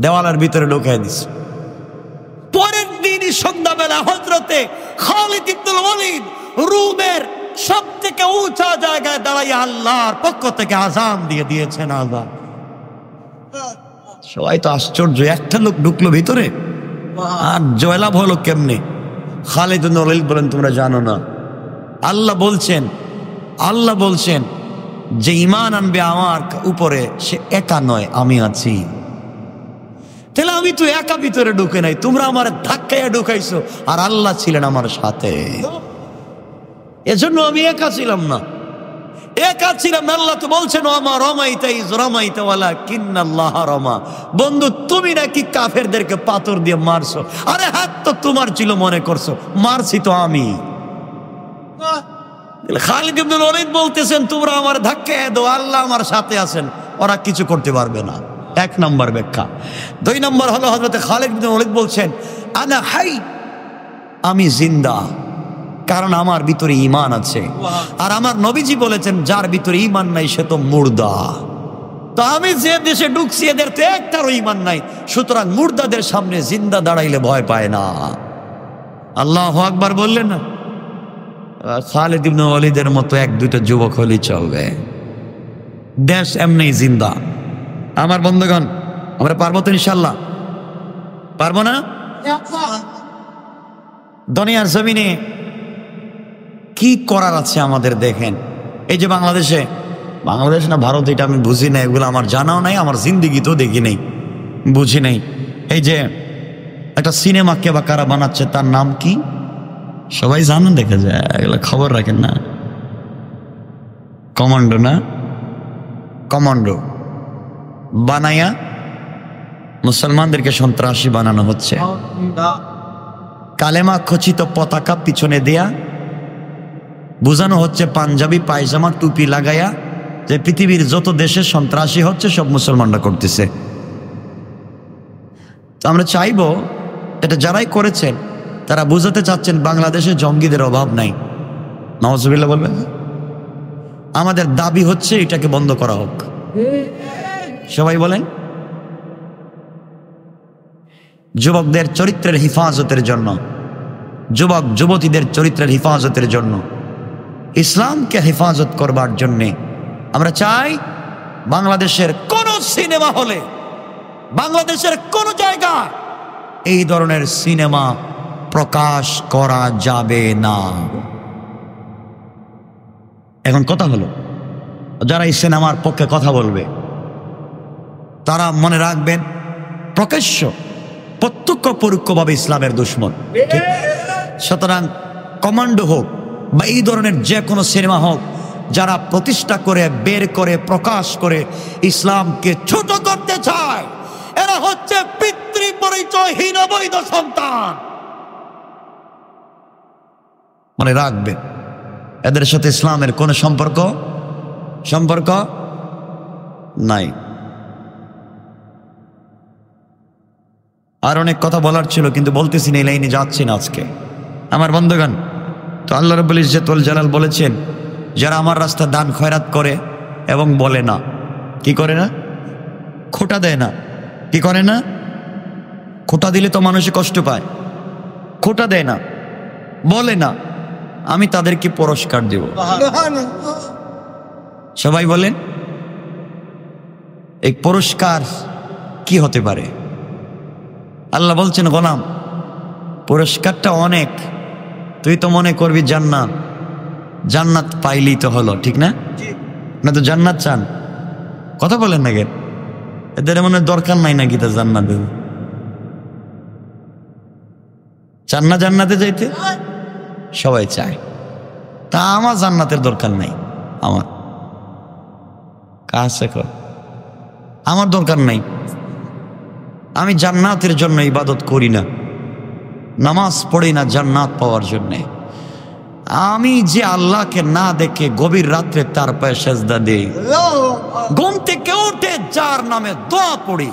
দেওয়ালের ভিতরে ঢুকাই দিস। পরের দিনই সন্ধ্যাবেলা হযরতে খালিদ ইবনুল ওয়ালিদ রোমের সব থেকে উঁচা জায়গায় দাঁড়াইয়া আল্লাহর পক্ষ থেকে আযান দিয়ে দিয়েছেন। আযান। সবাই তো আশ্চর্য, একটা লোক ঢুকলো ভিতরে, আর জয়লাভ হলো কেমনে? খালিদ ইবনুল ওয়ালিদ বলেন, তোমরা জানো না, আল্লাহ বলছেন যে ঈমান আনবে আমার উপরে, সে একা নয়, আমি আছি। তাহলে আমি তো একা ভিতরে ঢুকে নাই, তোমরা আমার ধাক্কাইয়া ঢুকাইছো, আর আল্লাহ ছিলেন আমার সাথে। এজন্য আমি একা ছিলাম না। আল্লাহ তো বলছেন, ওমা রমাইতা ইয রমাইতা ওয়ালাকিন্নাল্লাহ রমা। বন্ধু, তুমি নাকি কাফেরদেরকে পাথর দিয়ে মারছো, আরে হাত তো তোমার ছিল মনে করছো, মারছি তো আমি। খালিদ ইবনুল ওয়ালিদ বলতেছেন, তোমরা আমার ধাক্কায় দাও, আল্লাহ আমার সাথে আছেন, ওরা কিছু করতে পারবে না। এক নম্বর ব্যাখ্যা। দুই নম্বর হলো, হযরতে খালিদ ইবনুল ওয়ালিদ বলছেন, আনা হাই, আমি জিন্দা, কারণ আমার ভিতরে ঈমান আছে। আর আমার নবীজি বলেছেন, যার ভিতরে ঈমান নাই সে তো মুর্দা। তো আমি যে দেশে ঢুকছি, এদের তো একটারও ঈমান নাই, সুতরাং মুর্দাদের সামনে জিন্দা দাঁড়াইলে ভয় পায় না। আল্লাহু আকবার বললেন না? খালিদ ইবনুল ওয়ালিদের মতো এক দুইটা যুবক হলেই চলবে, দেশ এমনি জিন্দা। আমার বন্ধুগণ, আমরা পারবো তো ইনশাল্লাহ? পারবো না? দুনিয়ার জমিনে কি করার আছে আমাদের দেখেন। এই যে বাংলাদেশ না ভারত, এটা আমি বুঝি না, এগুলো আমার জানাও নাই, আমার জিন্দিগিতেও দেখি নাই, বুঝি নাই। এই যে একটা সিনেমা কে বা কারা বানাচ্ছে, তার নাম কি সবাই জানেন? দেখা যায় এগুলো খবর রাখেন না? কমান্ডো না? কমান্ডো বানাইয়া মুসলমানদেরকে সন্ত্রাসী বানানো হচ্ছে। কালেমা খচিত পতাকা পিছনে দেয়া বোঝানো হচ্ছে, পাঞ্জাবি পায়জামা টুপি লাগাইয়া, যে পৃথিবীর যত দেশে সন্ত্রাসী হচ্ছে সব মুসলমানরা করতেছে। তো আমরা চাইবো, এটা যারাই করেছেন তারা বুঝাতে চাচ্ছেন বাংলাদেশে জঙ্গিদের অভাব নাই। নাউজুবিল্লাহ বলবেন। আমাদের দাবি হচ্ছে এটাকে বন্ধ করা হোক। সবাই বলেন। যুবকদের চরিত্রের হিফাজতের জন্য, যুবক যুবতীদের চরিত্রের হিফাজতের জন্য ইসলামকে হেফাজত করবার জন্যে আমরা চাই বাংলাদেশের কোন সিনেমা হলে, বাংলাদেশের কোন জায়গায় এই ধরনের সিনেমা প্রকাশ করা যাবে না। এখন কথা হলো, যারা এই সিনেমার পক্ষে কথা বলবে তারা মনে রাখবেন প্রকাশ্য প্রত্যক্ষ পরোক্ষভাবে ইসলামের দুশমন। সুতরাং কমান্ডো হোক বা এই ধরনের যে কোনো সিনেমা হোক, যারা প্রতিষ্ঠা করে বের করে প্রকাশ করে ইসলামকে ছোট করতে চায়, এরা হচ্ছে পিতৃ পরিচয়হীন অবৈধ সন্তান। মনে রাখবেন, এদের সাথে ইসলামের কোনো সম্পর্ক নাই। আর অনেক কথা বলার ছিল, কিন্তু বলতেছি না, এই লাইনে যাচ্ছি না আজকে আমার বন্ধুগণ। তো আল্লাহ রাব্বুল ইজ্জত ওয়াল জালাল বলেছেন, যারা আমার রাস্তা দান খয়রাত করে এবং বলে না, কি করে না, খোঁটা দেয় না, কি করে না, খোঁটা দিলে তো মানুষে কষ্ট পায়, খোঁটা দেয় না, বলে না, আমি তাদেরকে পুরস্কার দেব। সবাই বলেন, এই পুরস্কার কি হতে পারে? আল্লাহ বলছেন, গোলাম পুরস্কারটা অনেক, তুই তো মনে করবি জান্নাত পাইলেই তো হলো, ঠিক না? না তো জান্নাত চান, কথা বলেন না কেন? এদের মনে দরকার নাই নাকি তা জান্নাতে? চান না জান্নাতে যাইতে? সবাই চায়। তা আমার জান্নাতের দরকার নাই, আমার কাছে আমার দরকার নাই। আমি জান্নাতের জন্য ইবাদত করি না, নামাজ পড়ি না জান্নাত পাওয়ার জন্যে। আমি যে আল্লাহকে না দেখে গভীর রাত্রে তার পায়ে সেজদা দেই, ঘুম থেকে উঠে যার নামে দোয়া পড়ি,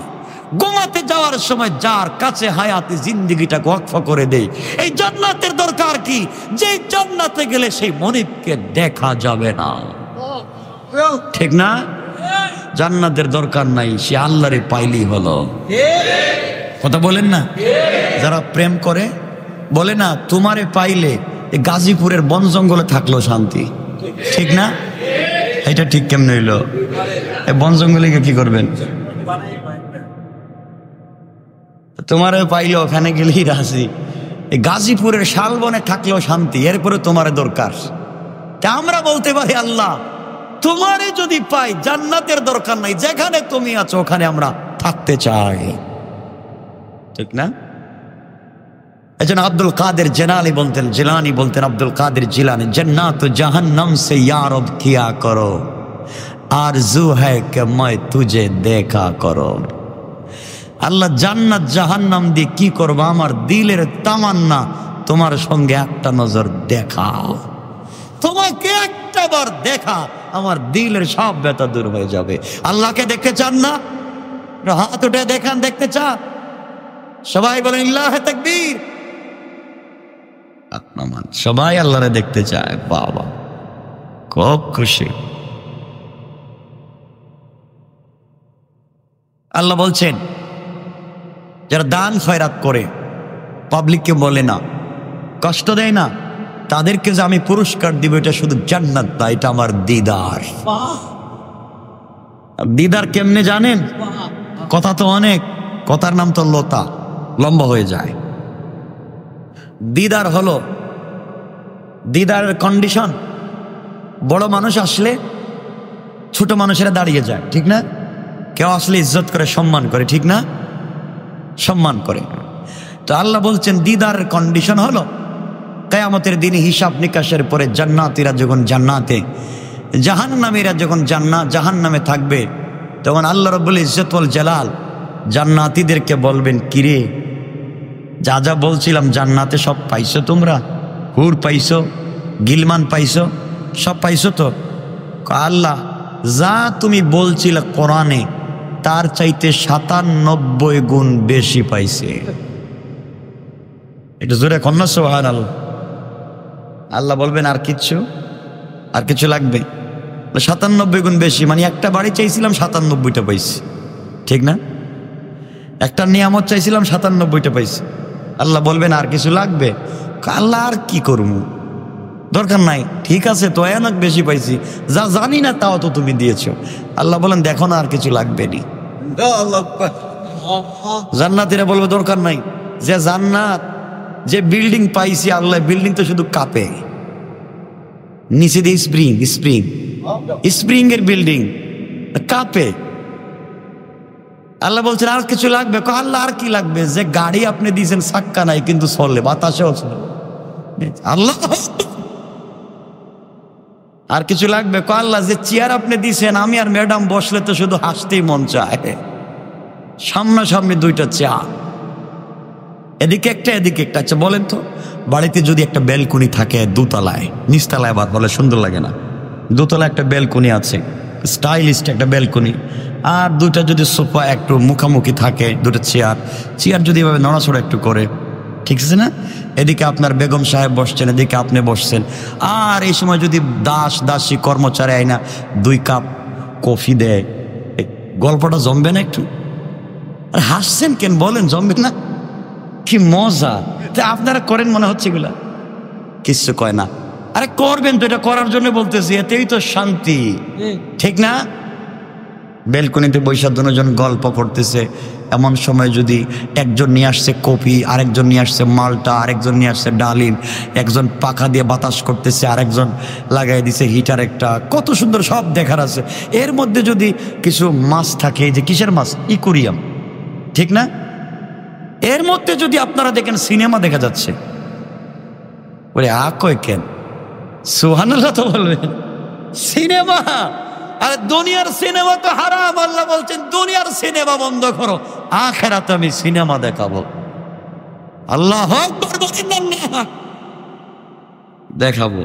ঘুমাতে যাওয়ার সময় যার কাছে হায়াতে জিন্দেগিটা ওয়াকফ করে দেই, এই জান্নাতের দরকার কি? যে জান্নাতে গেলে সেই মনিবকে দেখা যাবে না, ঠিক না? জান্নাতের দরকার নাই, সে আল্লাহরে পাইলেই হলো। কথা বলেন না? যারা প্রেম করে বলে না, তোমারে পাইলে গাজীপুরের বন জঙ্গলে থাকলো শান্তি, ঠিক না? এটা ঠিক কেমন হইল? বন জঙ্গলে কি করবেন? তোমারে পাইলে ওখানে গেলেই রাজি, গাজীপুরের শালবনে থাকলেও শান্তি, এরপরে তোমারে দরকার। তা আমরা বলতে পারি, আল্লাহ তোমারে যদি পাই জান্নাতের দরকার নাই, যেখানে তুমি আছো ওখানে আমরা থাকতে চাই, ঠিক না? এজন্য আব্দুল কাদের জিলানী বলতেন, আব্দুল কাদের জিলানী, জান্নাত জাহান্নাম সে ইয়া রব কিয়া করো, আরজু হ্যায় কে मैं तुझे দেখা করো। আল্লাহ জান্নাত জাহান্নাম দিয়ে কি করবো? আমার দিলের তামান্না তোমার সঙ্গে একটা নজর দেখা, তোমাকে একটা বার দেখা, আমার দিলের সব ব্যথা দূর হয়ে যাবে। আল্লাহকে দেখতে চান না? হাত উঠে দেখান, দেখতে চান? সবাই বলেন আল্লাহু তাকবীর। সবাই আল্লাহরে দেখতে চায়, বাবা খুব খুশি। আল্লাহ বলছেন, যারা দান খয়রাত করে, পাবলিককে বলে না, কষ্ট দেয় না, তাদেরকে যে আমি পুরস্কার দিব, এটা শুধু জান্নাত না, এটা আমার দিদার। দিদার কেমনে জানেন? কথা তো অনেক, কথার নাম তো লতা, লম্বা হয়ে যায়। দিদার হলো, দিদারের কন্ডিশন, বড় মানুষ আসলে ছোট মানুষেরা দাঁড়িয়ে যায়, ঠিক না? কেউ আসলে ইজ্জত করে, সম্মান করে, ঠিক না? সম্মান করে। তো আল্লাহ বলছেন, দিদারের কন্ডিশন হলো কিয়ামতের দিনে হিসাব নিকাশের পরে জান্নাতীরা যখন জান্নাতে, জাহান্নামীরা যখন জাহান্নামে থাকবে, তখন আল্লাহ রাব্বুল ইজ্জত ওয়াল জালাল জান্নাতীদেরকে বলবেন, কিরে যা যা বলছিলাম জান্নাতে সব পাইছো তোমরা? হুর পাইছো, গিলমান পাইছো, সব পাইছো তো? আল্লাহ যা তুমি বলছিলে কোরআনে, তার চাইতে ৯৭ গুণ বেশি পাইছে। এটা জোরে কন্যা সুবহানাল্লাহ। আল্লাহ বলবেন, আর কিছু লাগবে? ৯৭ গুণ বেশি, মানে একটা বাড়ি চাইছিলাম ৯৭টা পাইছি, ঠিক না? একটা নিয়ামত চাইছিলাম ৯৭টা পাইছি। আল্লাহ বলবেন, আর কিছু লাগবে? আল্লাহ আর কি করবো? দরকার নাই, ঠিক আছে তো অনেক বেশি পাইছি, যা জানি না তাও তো তুমি দিয়েছো। আল্লাহ বলেন দেখো না আর কিছু লাগবে নি। জান্নাতীরা বলবে দরকার নাই, যে জান্নাত যে বিল্ডিং পাইছি আল্লাহ, বিল্ডিং তো শুধু কাঁপে, নিচে দিয়ে স্প্রিং স্প্রিং স্প্রিং এর বিল্ডিং কাঁপে। আল্লাহ বলছেন আর কিছু লাগবে? আল্লাহ আর কি লাগবে, যে গাড়ি আপনি দিয়েছেন চাক্কা নাই কিন্তু চলে, বাতাসেও চলে। আল্লাহ আর কিছু লাগবে? আল্লাহ যে চেয়ার আপনি দিয়েছেন আমি আর ম্যাডাম বসলে তো শুধু হাসতেই মন চায়, সামনাসামনি দুইটা চেয়ার, এদিকে একটা এদিকে একটা। আচ্ছা বলেন তো, বাড়িতে যদি একটা ব্যালকনি থাকে দোতলায়, নিচতলায় আবার বলে সুন্দর লাগে না, দোতলায় একটা ব্যালকনি আছে, স্টাইলিশ একটা ব্যালকনি, আর দুইটা যদি সোফা একটু মুখামুখি থাকে, দুটো চেয়ার, চেয়ার যদি এভাবে নড়াচড়া একটু করে, ঠিক আছে না? এদিকে আপনার বেগম সাহেব বসছেন, এদিকে আপনি বসছেন, আর এই সময় যদি দাসী কর্মচারী আইনা 2 কাপ কফি দেয়, গল্পটা জমবে না একটু? আর হাসছেন কেন বলেন, জমবে না? কি মজা! তা আপনারা করেন মনে হচ্ছে এগুলা, কিচ্ছু কয় না। আরে করবেন তো, এটা করার জন্য বলতেছি, এতেই তো শান্তি, ঠিক না? বেলকনিতে বৈশা দুজন গল্প করতেছে, এমন সময় যদি একজন নিয়ে আসছে কফি, আরেকজন নিয়ে আসছে মালটা, আরেকজন নিয়ে আসছে ডালিম, একজন পাখা দিয়ে বাতাস করতেছে, আরেকজন লাগাই দিছে হিটার একটা, কত সুন্দর সব দেখার আছে। এর মধ্যে যদি কিছু মাছ থাকে, যে কিসের মাছ, ইকুরিয়াম, ঠিক না? এর মধ্যে যদি আপনারা দেখেন সিনেমা দেখা যাচ্ছে, বলে কয় কেন সুবহানাল্লাহ তো বলবেন, সিনেমা। আরে দুনিয়ার সিনেমা তো হারাম, আল্লাহ বলছেন দুনিয়ার সিনেমা বন্ধ করো, আখিরাতে আমি সিনেমা দেখাবো। আল্লাহু আকবার বলেন না, দেখাবো।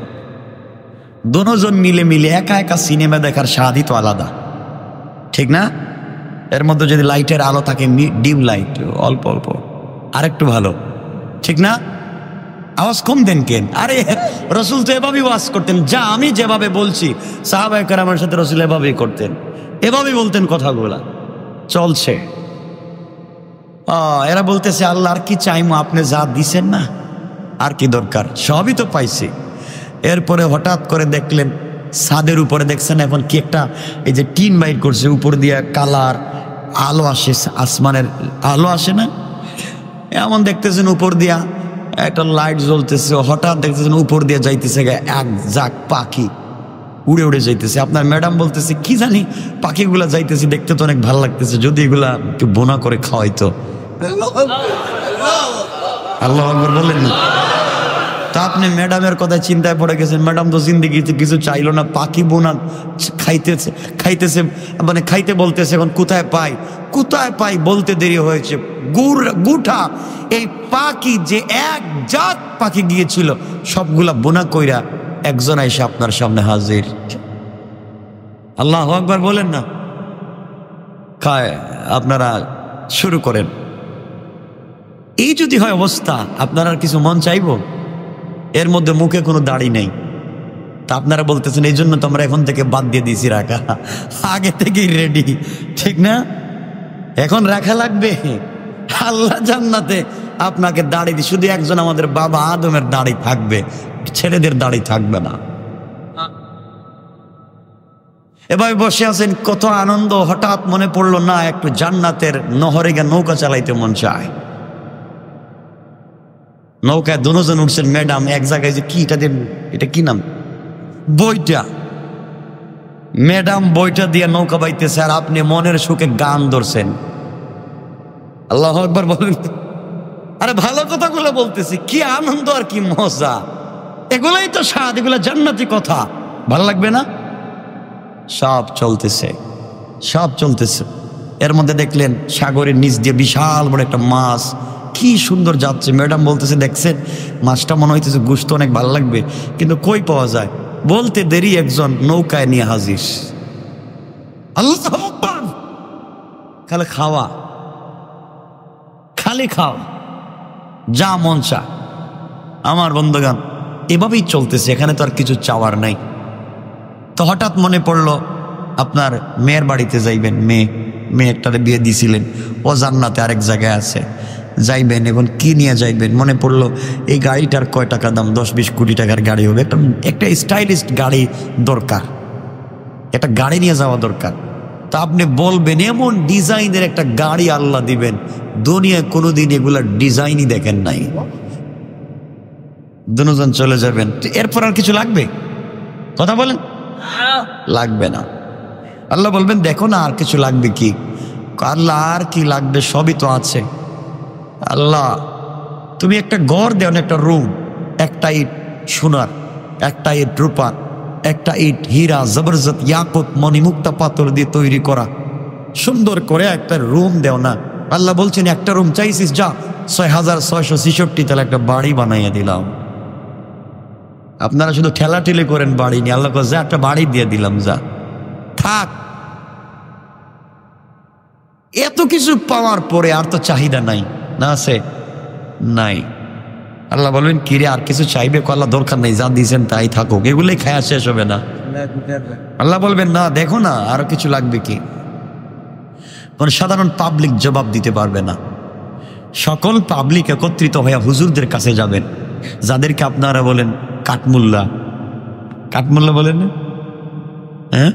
দুজন মিলে একা একা সিনেমা দেখার স্বাদই তো আলাদা, ঠিক না? এর মধ্যে যদি লাইটের আলো থাকে, ডিম লাইট, অল্প অল্প, আরেকটু ভালো, ঠিক না? আওয়াজ কম দেন কেন? আরে রসুল তো এভাবেই ওয়াজ করতেন, যা আমি যেভাবে বলছি সাহাবায়ে কেরামের সাথে রসুল এভাবেই করতেন, এভাবেই বলতেন কথাগুলা, চলছে। এরা বলতেছে আল্লাহ আর কি চাইমো, আপনি যা দিছেন না, আর কি দরকার, সবই তো পাইছি। এরপরে হঠাৎ করে দেখলেন ছাদের উপরে, দেখছেন এখন কি একটা, এই যে টিন বাইর করছে, উপর দিয়ে কালার আলো আসে, আসমানের আলো আসে না, এমন দেখতেছেন উপর দিয়া একটা লাইট জ্বলতেছে, হঠাৎ দেখতেছেন উপর দিয়ে যাইতেছে এক জাক পাখি উড়ে উড়ে যাইতেছে। আপনার ম্যাডাম বলতেছে কি জানি পাখিগুলা যাইতেছে, দেখতে তো অনেক ভালো লাগতেছে, যদি এগুলা একটু বোনা করে খাওয়াইতো। আল্লাহু আকবার বলেন না। তা আপনি ম্যাডামের কথা চিন্তায় পড়ে গেছেন, ম্যাডাম তো জিন্দেগিতে কিছু চাইলো না, পাখি বোনা খাইতেছে মানে খাইতে বলতেছে, এখন কোথায় পাই বলতে দেরি হয়েছে। গুঠা এই পাখি যে এক জাত পাখি গিয়েছিল, সবগুলা বোনা কইরা একজন এসে আপনার সামনে হাজির। আল্লাহু আকবার বলেন না। আপনারা শুরু করেন। এই যদি হয় অবস্থা, আপনারা কিছু মন চাইব? এর মধ্যে মুখে কোনো দাড়ি নেই, তা আপনারা বলতেছেন এই জন্য তো আমরা এখন থেকে বাদ দিয়ে দিয়েছি রাখা, আগে থেকেই রেডি, ঠিক না? এখন রাখা লাগবে। আল্লাহ জান্নাতে আপনাকে দাড়ি দিয়ে, শুধু একজন আমাদের বাবা আদমের দাড়ি থাকবে, ছেলেদের দাড়ি থাকবে না। এভাবে বসে আছেন, কত আনন্দ। হঠাৎ মনে পড়লো না, একটু জান্নাতের নহরে গিয়ে নৌকা চালাইতে মন চায়। নৌকায় দুজন উঠছেন, ম্যাডাম এক জায়গায়, যে কি এটা কি নাম, বইটা, ম্যাডাম বইটা দিয়ে নৌকা বাইতেছে, আর আপনি মনের সুখে গান ধরছেন। আল্লাহু আকবার বলেন। আরে ভালো কথাগুলো বলতেছি, কি আনন্দ আর কি মজা, এগুলাই তো স্বাদ, এগুলা জান্নাতি কথা, ভালো লাগবে না? সব চলতেছে। এর মধ্যে দেখলেন সাগরের নিচ দিয়ে বিশাল বড় একটা মাছ, কি সুন্দর যাচ্ছে। ম্যাডাম বলতেছে দেখছেন মাছটা মনে হইতেছে গোশত অনেক ভালো লাগবে, কিন্তু কই পাওয়া যায়, বলতে দেরি একজন নৌকায় নিয়ে হাজির। আল্লাহু আকবার। খালি খাওয়া, যা মন চায়। আমার বন্ধুগণ, এভাবেই চলতেছে, এখানে তো আর কিছু চাওয়ার নাই। তো হঠাৎ মনে পড়লো আপনার মেয়ের বাড়িতে যাইবেন, মেয়ে একটারে বিয়ে দিছিলেন, ও জান্নাতে আরেক জায়গায় আছে। যাইবেন, এখন কি নিয়ে যাইবেন? মনে পড়লো এই গাড়িটার কয় টাকা দাম, 10-20 কোটি টাকার গাড়ি হবে, একটা স্টাইলিশ গাড়ি দরকার, একটা গাড়ি নিয়ে যাওয়া দরকার। তা আপনি বলবেন এমন ডিজাইনের একটা গাড়ি আল্লাহ দিবেন, দুনিয়ায় কোনোদিন এগুলার ডিজাইনই দেখেন নাই। দুজন চলে যাবেন, এরপর আর কিছু লাগবে? কথা বলেন, লাগবে না। আল্লাহ বলবেন দেখো না আর কিছু লাগবে কি? আল্লাহ আর কি লাগবে, সবই তো আছে। আল্লাহ তুমি একটা ঘর দেও না, একটা রুম, একটা ইট সোনার, একটা ইট রূপার, একটা ইট হীরা জবরদস্ত ইয়াকুত মণিমুক্তা পাথর দিয়ে তৈরি করা সুন্দর করে একটা রুম দেও না। আল্লাহ বলছেন একটা রুম চাইছিস, যা 6666 তাহলে একটা বাড়ি বানাইয়া দিলাম। আপনারা শুধু ঠেলাঠেলি করেন বাড়ি নিয়ে, আল্লাহ যা একটা বাড়ি দিয়ে দিলাম, যা থাক। এত কিছু পাওয়ার পরে আর তো চাহিদা নাই, না আছে? নাই। আল্লাহ বলবেন কিরে আর কিছু চাইবে? আল্লাহ দরকার নেই, যা দিয়েছেন তাই থাকুক, এগুলোই খায়া শেষ হবে না। আল্লাহ বলবেন না দেখো না আরো কিছু লাগবে কি? মানে সাধারণ পাবলিক জবাব দিতে পারবে না। সকল পাবলিক একত্রিত হয়ে হুজুরদের কাছে যাবেন, যাদেরকে আপনারা বলেন কাঠমুল্লা। কাঠমুল্লা বলেন না? হ্যাঁ,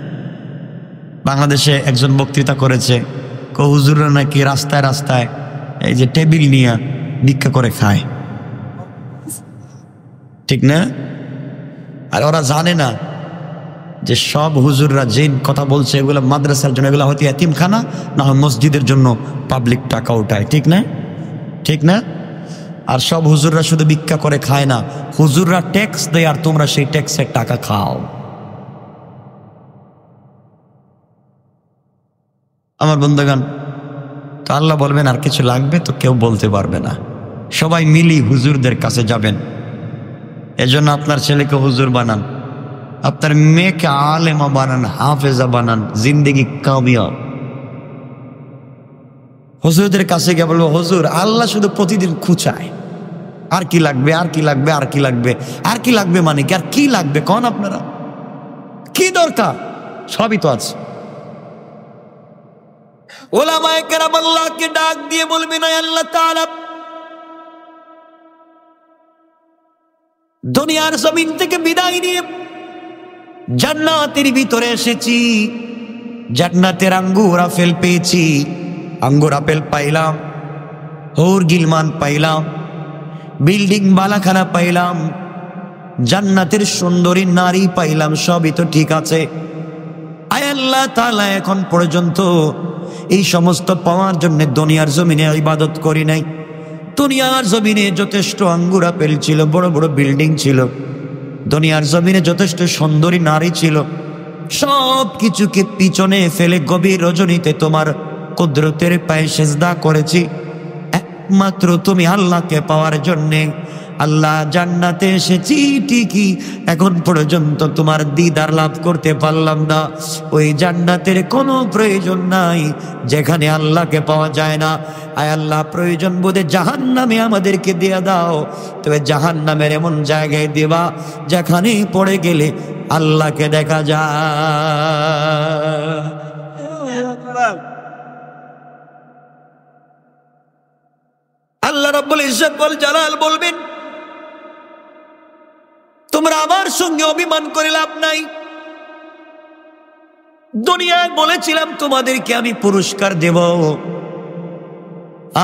বাংলাদেশে একজন বক্তৃতা করেছে, হুজুররা নাকি রাস্তায় রাস্তায় এই যে টেবিল নিয়ে ভিক্ষা করে খায়, ঠিক না? আর ওরা জানে না যে সব হুজুররা যে কথা বলছে এগুলো মাদ্রাসার জন্য, এগুলো হয়তো এতিমখানা না হয় মসজিদের জন্য পাবলিক টাকা উঠায়, ঠিক না? ঠিক না? আর সব হুজুররা শুধু ভিক্ষা করে খায় না, হুজুররা ট্যাক্স দেয় আর তোমরা সেই ট্যাক্সের টাকা খাও। আমার বন্ধুগণ, তো আল্লাহ বলবেন আর কিছু লাগবে? তো কেউ বলতে পারবে না, সবাই মিলি হুজুরদের কাছে যাবেন। এজন্য আপনার ছেলেকে হুজুর বানান, আপনার মেয়েকে আলেমা বানান, হাফেজা বানান, জিন্দেগি কামিয়াব। হুজুরদের কাছে গিয়ে বলবো হুজুর আল্লাহ শুধু প্রতিদিন খুঁচায়, আর কি লাগবে, আর কি লাগবে, আর কি লাগবে, আর কি লাগবে, মানে কি আর কি লাগবে কোন? আপনারা কি দরকার? সবই তো আছে। ওলামায়ে কেরাম আল্লাহকে ডাক দিয়ে বলবেন আল্লাহ তাআলা, দুনিয়ার জমিন থেকে বিদায় নিয়ে জান্নাতের ভিতরে এসেছি, জান্নাতের আঙ্গুর আপেল পেয়েছি, আঙ্গুর আপেল পাইলাম, হুর গিলমান পাইলাম, বিল্ডিং বালাখানা পাইলাম, জান্নাতের সুন্দরী নারী পাইলাম, সবই তো ঠিক আছে। আয় আল্লাহ তাআলা এখন পর্যন্ত এই সমস্ত পাওয়ার জন্য দুনিয়ার জমিনে ইবাদত করি নাই। দুনিয়ার জমিনে যথেষ্ট আঙ্গুর আপেল ছিল, বড় বড় বিল্ডিং ছিল, দুনিয়ার জমিনে যথেষ্ট সুন্দরী নারী ছিল, সব কিছুকে পিছনে ফেলে গভীর রজনীতে তোমার কুদরতের পায়ে সেজদা করেছি একমাত্র তুমি আল্লাহকে পাওয়ার জন্যে। আল্লাহ জান্নাতে এসেছি ঠিকই, এখন পর্যন্ত তোমার দিদার লাভ করতে পারলাম না। ওই জান্নাতের কোনো প্রয়োজন নাই যেখানে আল্লাহকে পাওয়া যায় না। আয় আল্লাহ প্রয়োজন বোধে জাহান্নামে আমাদেরকে দিয়ে দাও, তবে জাহান্নামের এমন জায়গায় দেবা যেখানে পড়ে গেলে আল্লাহকে দেখা যায়। আল্লাহ রাব্বুল ইজ্জত ওয়াল জালাল বলবেন তোমরা আমার সঙ্গে অভিমান করে লাভ নাই। দুনিয়ায় বলেছিলাম তোমাদেরকে আমি পুরস্কার দেব,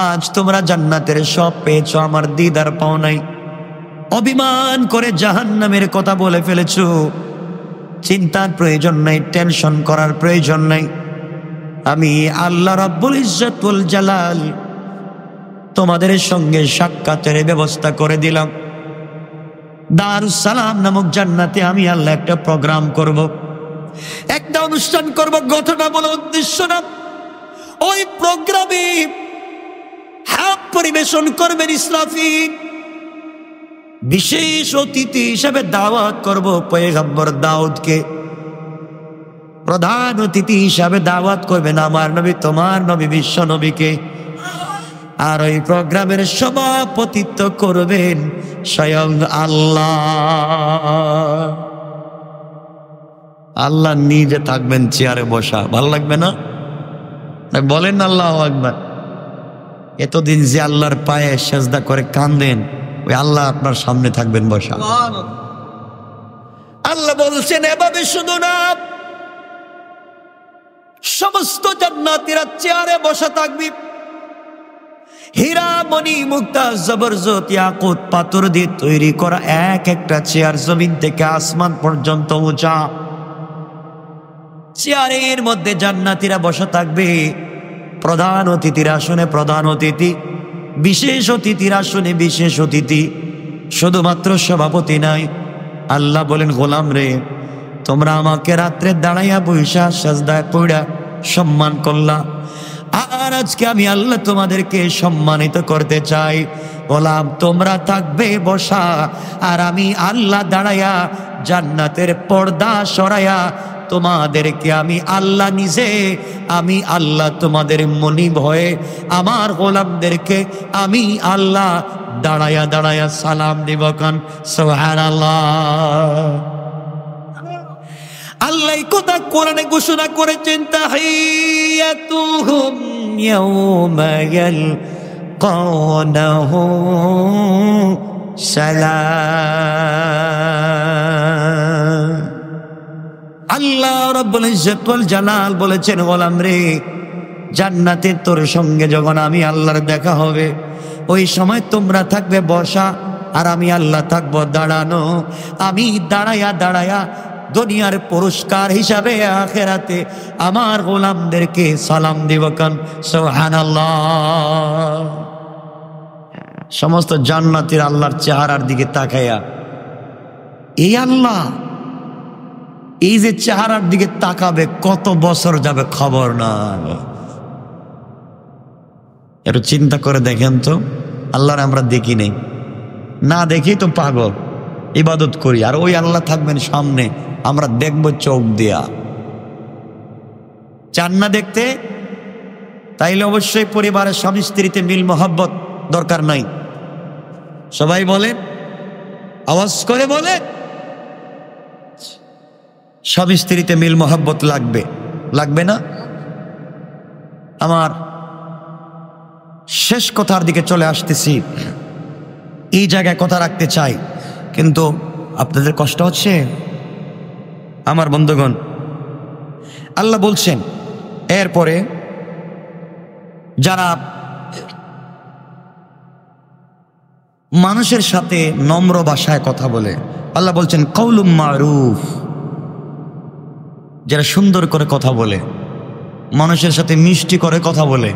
আজ তোমরা জান্নাতের সব পেয়েছো, আমার দিদার পাও নাই। অভিমান করে জাহান্নামের কথা বলে ফেলেছো, চিন্তার প্রয়োজন নাই, টেনশন করার প্রয়োজন নাই। আমি আল্লাহ রাব্বুল ইজ্জত ওয়াল জালাল তোমাদের সঙ্গে সাক্ষাতের ব্যবস্থা করে দিলাম। দারুস সালাম নামক জান্নাতে আমি আল্লাহ একটা প্রোগ্রাম করব, একটা অনুষ্ঠান করব। ঘটনা বলে উদ্দেশ্য না, ওই প্রোগ্রামে হাত পরিবেশন করবেন ইসরাফিল, বিশেষ অতিথি হিসেবে দাওয়াত করব পয়গম্বর দাউদকে, প্রধান অতিথি হিসাবে দাওয়াত করবেন আমার নবী, তোমার নবী, বিশ্ব নবীকে। আর ওই প্রোগ্রামের সভাপতিত্ব করবেন স্বয়ং আল্লাহ। আল্লাহ নিজে থাকবেন চেয়ারে বসা, ভালো লাগবে না? বলেন আল্লাহু আকবার। এতদিন যে আল্লাহর পায়ে সেজদা করে কান্দেন, ওই আল্লাহ আপনার সামনে থাকবেন বসা। আল্লাহ বলছেন এভাবে শুধু না, সমস্ত জান্নাতীরা চেয়ারে বসা থাকবে। হীরা মণি মুক্তা জবরদস্ত ইয়াকুত পাথর দিয়ে তৈরি করা এক একটা চেয়ার জমিন থেকে আসমান পর্যন্ত উঁচা। চেয়ারের মধ্যে জান্নাতীরা বসা থাকবে। প্রধান অতিথির আসনে প্রধান অতিথি, বিশেষ অতিথির আসনে বিশেষ অতিথি। শুধুমাত্র সভাপতি নাই। আল্লাহ বলেন, গোলাম রে, তোমরা আমাকে রাত্রে দাঁড়াইয়া বৈশা সাজদায় পড়া সম্মান করলা, আর আজকে আমি আল্লাহ তোমাদেরকে সম্মানিত করতে চাই। গোলাম, তোমরা থাকবে বসা, আর আমি আল্লাহ দাঁড়াইয়া জান্নাতের পর্দা সরাইয়া তোমাদেরকে আমি আল্লাহ নিজে, আমি আল্লাহ তোমাদের মনি ভয়ে আমার গোলামদেরকে আমি আল্লাহ দাঁড়াইয়া দাঁড়াইয়া সালাম দিব। কান সুবহানাল্লাহ। আল্লাহ কথা কোরআনে ঘোষণা করেছেন, তাহিয়াতুহুম ইয়াওমা ইয়ালকানাহু সালাম। আল্লাহ রাব্বুল ইজ্জত ওয়াল জালাল বলেছেন, গোলাম রে, জান্নাতে তোর সঙ্গে যখন আমি আল্লাহর দেখা হবে, ওই সময় তোমরা থাকবে বসা, আর আমি আল্লাহ থাকবো দাঁড়ানো। আমি দাঁড়ায়া দাঁড়ায়া দুনিয়ার পুরস্কার হিসাবে আখিরাতে আমার গোলামদেরকে সালাম দিব। কান সুবহানাল্লাহ। সমস্ত জান্নাতীর আল্লাহর চেহারার দিকে তাকাইয়া, এই আল্লাহ এই যে চেহারার দিকে তাকাবে, কত বছর যাবে খবর না। একটু চিন্তা করে দেখেন তো, আল্লাহর আমরা দেখি নেই, না দেখি তো পাগল, ইবাদত করি, আর ওই আল্লাহ থাকবেন সামনে, আমরা দেখবো চোখ দিয়া। চান না দেখতে? তাইলে অবশ্যই পরিবারের স্বামী স্ত্রীতে মিল মহব্বত দরকার নাই। সবাই বলে, আওয়াজ করে বলে, স্বামী স্ত্রীতে মিল মহব্বত লাগবে, লাগবে না? আমার শেষ কথার দিকে চলে আসতেছি। এই জায়গায় কথা রাখতে চাই, কিন্তু আপনাদের কষ্ট হচ্ছে আমার বন্ধুগণ। আল্লাহ বলছেন এরপরে যারা মানুষের সাথে নম্র ভাষায় কথা বলে, আল্লাহ বলছেন কওলুম মারুফ, যারা সুন্দর করে কথা বলে, মানুষের সাথে মিষ্টি করে কথা বলে,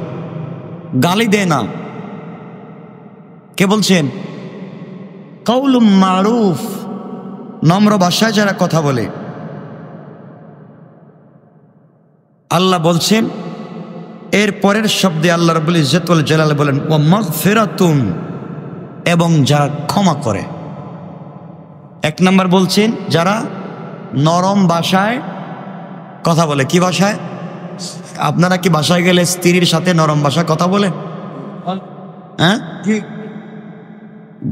গালি দেয় না। কে বলছেন? কওলুম মারুফ, নম্র ভাষায় যারা কথা বলে। আল্লাহ বলছেন এর পরের শব্দে আল্লাহ রাব্বুল ইজ্জত ওয়াল জালাল বলেন ওয়া মাগফিরাতুন, এবং যারা ক্ষমা করে। এক নাম্বার বলছেন যারা নরম ভাষায় কথা বলে। কি ভাষায়? আপনারা কি বাসায় গেলে স্ত্রীর সাথে নরম ভাষায় কথা বলেন? হ্যাঁ,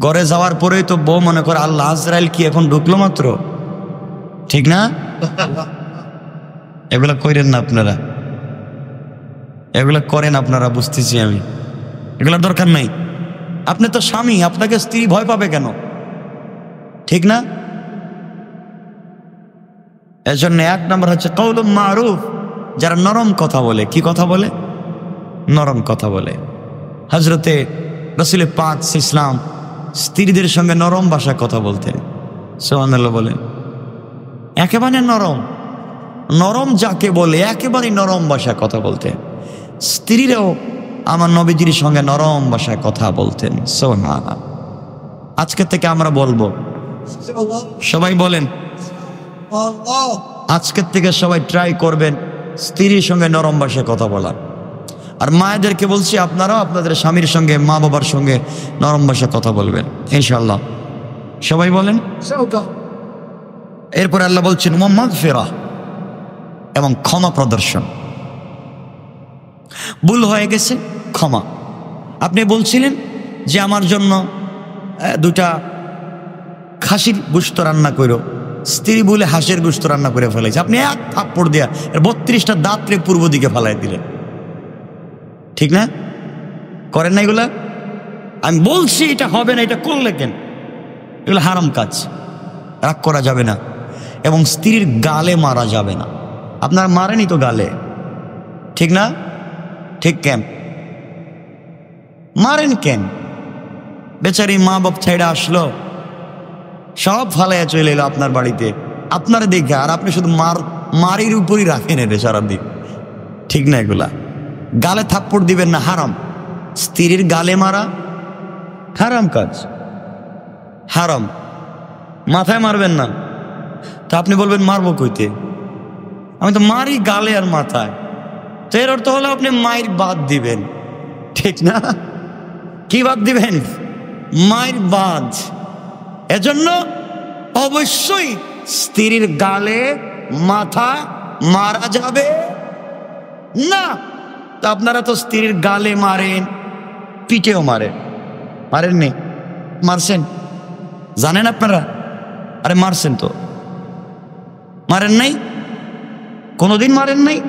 ঘরে যাওয়ার পরেই তো বউ মনে করে আল্লাহ আজরাইল কি এখন ঢুকলো মাত্র, ঠিক না? এগুলা করেন না আপনারা, এগুলা করেন আপনারা, বুঝতেছি আমি, এগুলার দরকার নাই। আপনি তো স্বামী, আপনাকে স্ত্রী ভয় পাবে কেন, ঠিক না? এজন্য এক নম্বর হচ্ছে কওলুম মারুফ, যারা নরম কথা বলে। কি কথা বলে? নরম কথা বলে। হযরতে রাসূল পাক ইসলাম স্ত্রীদের সঙ্গে নরম ভাষায় কথা বলতেন। সুবহানাল্লাহ বলে। একেবারে নরম, নরম যাকে বলে একেবারে নরম ভাষায় কথা বলতেন। স্ত্রীরাও আমার নবীজির সঙ্গে নরম ভাষায় কথা বলতেন। সুবহানাল্লাহ। আজকে থেকে আমরা বলবো, সবাই বলেন, আজকের থেকে সবাই ট্রাই করবেন স্ত্রীর সঙ্গে নরম ভাষায় কথা বলা। আর মায়েদেরকে বলছি, আপনারাও আপনাদের স্বামীর সঙ্গে, মা বাবার সঙ্গে নরম ভাষায় কথা বলবেন ইনশাআল্লাহ। সবাই বলেন। এরপরে আল্লাহ বলছেন ওয়া মাগফিরা, এবং ক্ষমা প্রদর্শন। ভুল হয়ে গেছে, ক্ষমা। আপনি বলছিলেন যে আমার জন্য দুটা খাসির গোশত রান্না করো, স্ত্রী বলে হাঁসের গোশত রান্না করে ফেলাইছে। আপনি এক থাপ্পড় দেয়া 32টা দাঁতরে পূর্ব দিকে ফেলাই দিলেন, ঠিক না? করেন না এগুলা? আমি বলছি এটা হবে না, এটা করলে কেন? এগুলো হারাম কাজ, রাগ করা যাবে না। এবং স্ত্রীর গালে মারা যাবে না। আপনারা মারেনি তো গালে, ঠিক না? ঠিক কেন মারেন? কেন? বেচারি মা বাপ ছেড়ে আসলো, সব ফালাইয়া চলে এলো আপনার বাড়িতে আপনারা দেখে, আর আপনি শুধু মারির উপরই রাখেন এর সারাদিন, ঠিক না? এগুলা গালে থাপ্পড় দিবেন না, হারাম। স্ত্রীর গালে মারা হারাম কাজ, হারাম। মাথায় মারবেন না। তা আপনি বলবেন মারবো কইতে? আমি তো মারি গালে আর মাথায়। তো এর অর্থ হলো আপনি মায়ের বাদ দিবেন, ঠিক না? কি বাদ দিবেন? মায়ের বাদ। এজন্য অবশ্যই স্ত্রীর গালে মাথা মারা যাবে না। তা আপনারা তো স্ত্রীর গালে মারেন, পিঠেও মারেন, মারেননি? মারছেন? জানেন আপনারা? আরে মারছেন তো, মারেন নাই? কোনোদিন মারেন নাই?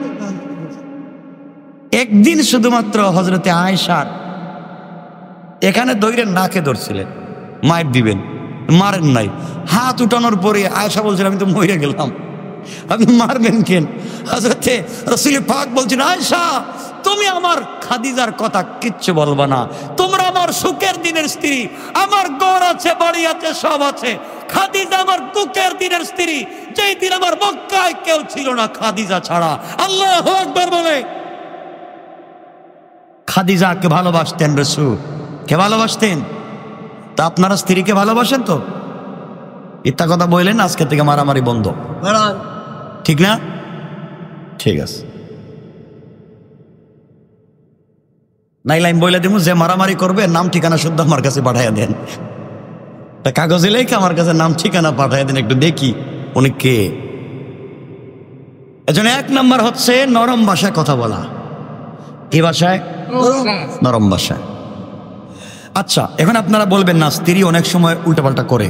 একদিন শুধুমাত্র হযরতে আয়েশার এখানে দইরে নাকে ধরছিলেন, মায়ের দিবেন, মারেন নাই। হাত উঠানোর পরে আয়েশা বলছেন আমি তো মরে গেলাম, আপনি মারবেন কেন? হযরতে রাসূল পাক বলছেন আয়েশা তুমি আমার খাদিজার কথা কিচ্ছু বলবা না, তোমরা আমার সুখের দিনের স্ত্রী, আমার ঘর আছে, বাড়ি আছে, সব আছে। খাদিজা আমার দুঃখের দিনের স্ত্রী, যেই দিন আমার মক্কায় কেউ ছিল না খাদিজা ছাড়া। আল্লাহু আকবার বলে। খাদিজাকে ভালোবাসতেন রাসূল, কে ভালোবাসতেন? তা আপনারা স্ত্রীকে ভালোবাসেন তো? ইত্যা কথা বললেন, আজকে থেকে মারামারি বন্ধ, ঠিক না? ঠিক আছে, নাইলে আমি বলে দিব যে মারামারি করবে নাম ঠিকানা শুদ্ধ আমার কাছে পাঠাইয়া দেন, কাগজে লেখে আমার কাছে নাম ঠিকানা পাঠাইয়া দেন, একটু দেখি উনি কে। এজন্য 1 নম্বর হচ্ছে নরম ভাষায় কথা বলা। কি ভাষায়? নরম ভাষায়। আচ্ছা, এখন আপনারা বলবেন না স্ত্রী অনেক সময় উল্টাপাল্টা করে,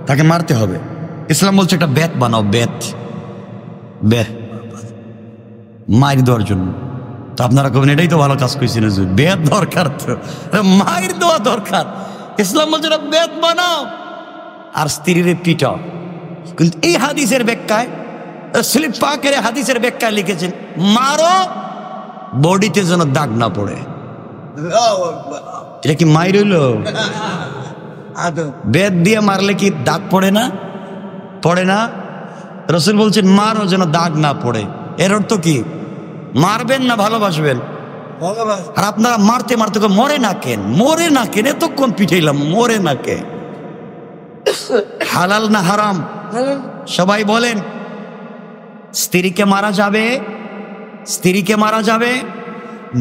তাকে মারতে হবে। ইসলাম বলছে একটা বেত বানাও, বেত মায়ের দেওয়ার জন্য। তো আপনারা কবেন এটাই তো ভালো কাজ করেছেন, বেত দরকার, তো মায়ের দেওয়া দরকার। ইসলাম বলছে না বেত বানাও আর স্ত্রীর পিটাও। কিন্তু এই হাদিসের ব্যাখ্যায়, রাসূল পাকের হাদিসের ব্যাখ্যায় লিখেছেন মারো বডিতে যেন দাগ না পড়ে। এটা কি মায়ের হইলো? বেত দিয়ে মারলে কি দাগ পড়ে না? পড়ে না। রাসূল বলছেন মারো যেন দাগ না পড়ে। এর অর্থ কি? মারবেন না ভালোবাসবেন। আর আপনারা মারতে মারতে মরে না কেন? মরে না কেন? এতক্ষণ পিঠাইলাম, মরে না কে? হালাল না হারাম? সবাই বলেন। স্ত্রীকে মারা যাবে? স্ত্রীকে মারা যাবে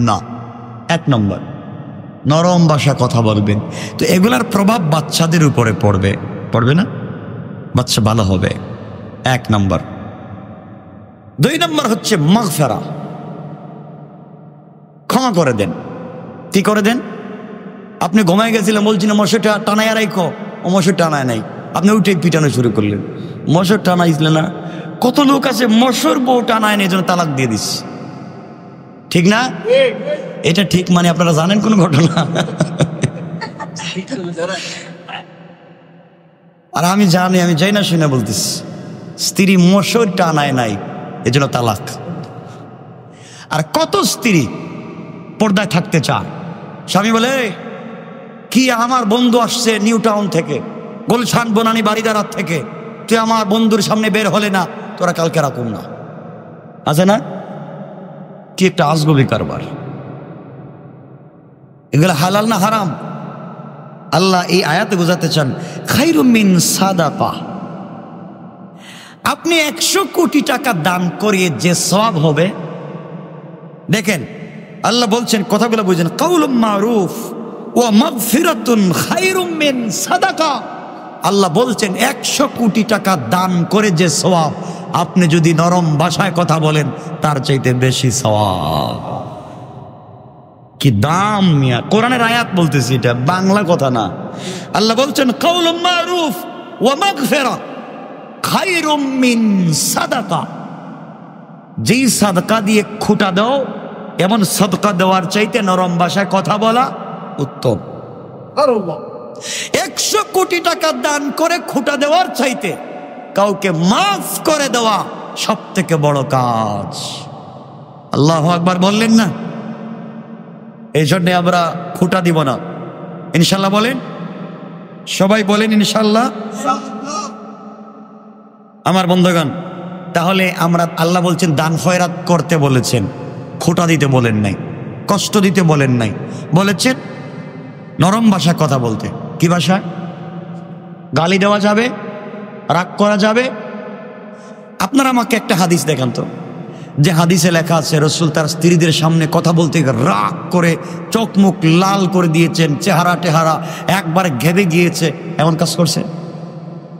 না। 1 নম্বর নরম ভাষা কথা বলবেন। তো এগুলার প্রভাব বাচ্চাদের উপরে পড়বে, পড়বে না? বাচ্চা ভালো হবে, 1 নম্বর। 2 নম্বর হচ্ছে মাগফিরা, ক্ষমা করে দেন। কি করে দেন? আপনি ঘুমায় গেছিলেন, বলছি না মশারটা টানায় রাখো, ও মশার টানায় নাই, আপনি উঠে পিটানো শুরু করলেন। মশার টানাইছিলেন না? কত লোক আছে মশার বউ টানায় নেই, জন্য তালাক দিয়ে দিস, ঠিক না? এটা ঠিক মানে আপনারা জানেন কোন ঘটনা? আর আমি জানি, আমি যাই না শুনে বলতেছি, স্ত্রী মশার টানায় নাই এজন্য তালাক। আর কত স্ত্রী পর্দায় থাকতে চায়, স্বামী বলে কি আমার বন্ধু আসছে নিউ টাউন থেকে, গুলশান বনানী বাড়িদারার থেকে, তুই আমার বন্ধুর সামনে বের হলে না, তোরা কালকে রাখুন না। আছে না? কি একটা আজগবি কারবার। এগুলো হালাল না হারাম? আল্লাহ এই আয়াতে বোঝাতে চান খায়রুম মিন সাদাকা। আপনি 100 কোটি টাকা দান করিয়ে যে সওয়াব হবে, দেখেন আল্লাহ বলছেন, কথাগুলো বুঝেন, কাউলুম মারুফ ওয়া মাগফিরাতুন খায়রুম মিন সাদাকা। আল্লাহ বলছেন 100 কোটি টাকা দান করে যে সওয়াব, আপনি যদি নরম ভাষায় কথা বলেন তার চাইতে বেশি সওয়াব। কি দাম মিয়া! কোরআনের আয়াত বলতেছি, এটা বাংলা কথা না। আল্লাহ বলছেন কাউলুম মারুফ ওয়া মাগফিরা খায়রুম মিন সাদাকা। যেই সাদকা দিয়ে খুঁটা দাও, এমন সাদকা দেওয়ার চাইতে নরম ভাষায় কথা বলা উত্তম। 100 কোটি টাকা দান করে খুঁটা দেওয়ার চাইতে কাউকে মাফ করে দেওয়া সব থেকে বড় কাজ। আল্লাহু আকবার বললেন না? এই জন্য আমরা খুঁটা দিব না, ইনশাল্লাহ বলেন, সবাই বলেন ইনশাল্লাহ। আমার বন্ধুগণ, তাহলে আমরা, আল্লাহ বলছেন দান খয়রাত করতে বলেছেন, খুঁটা দিতে বলেন নাই, কষ্ট দিতে বলেন নাই, বলেছেন নরম ভাষায় কথা বলতে। কি ভাষা? গালি দেওয়া যাবে, রাগ করা যাবে। আপনারা আমাকে একটা হাদিস দেখান তো, যে হাদিসে লেখা আছে রসুল তার স্ত্রীদের সামনে কথা বলতে রাগ করে চোখ মুখ লাল করে দিয়েছেন, চেহারা টেহারা একবার ঘেবে গিয়েছে, এমন কাজ করছেন?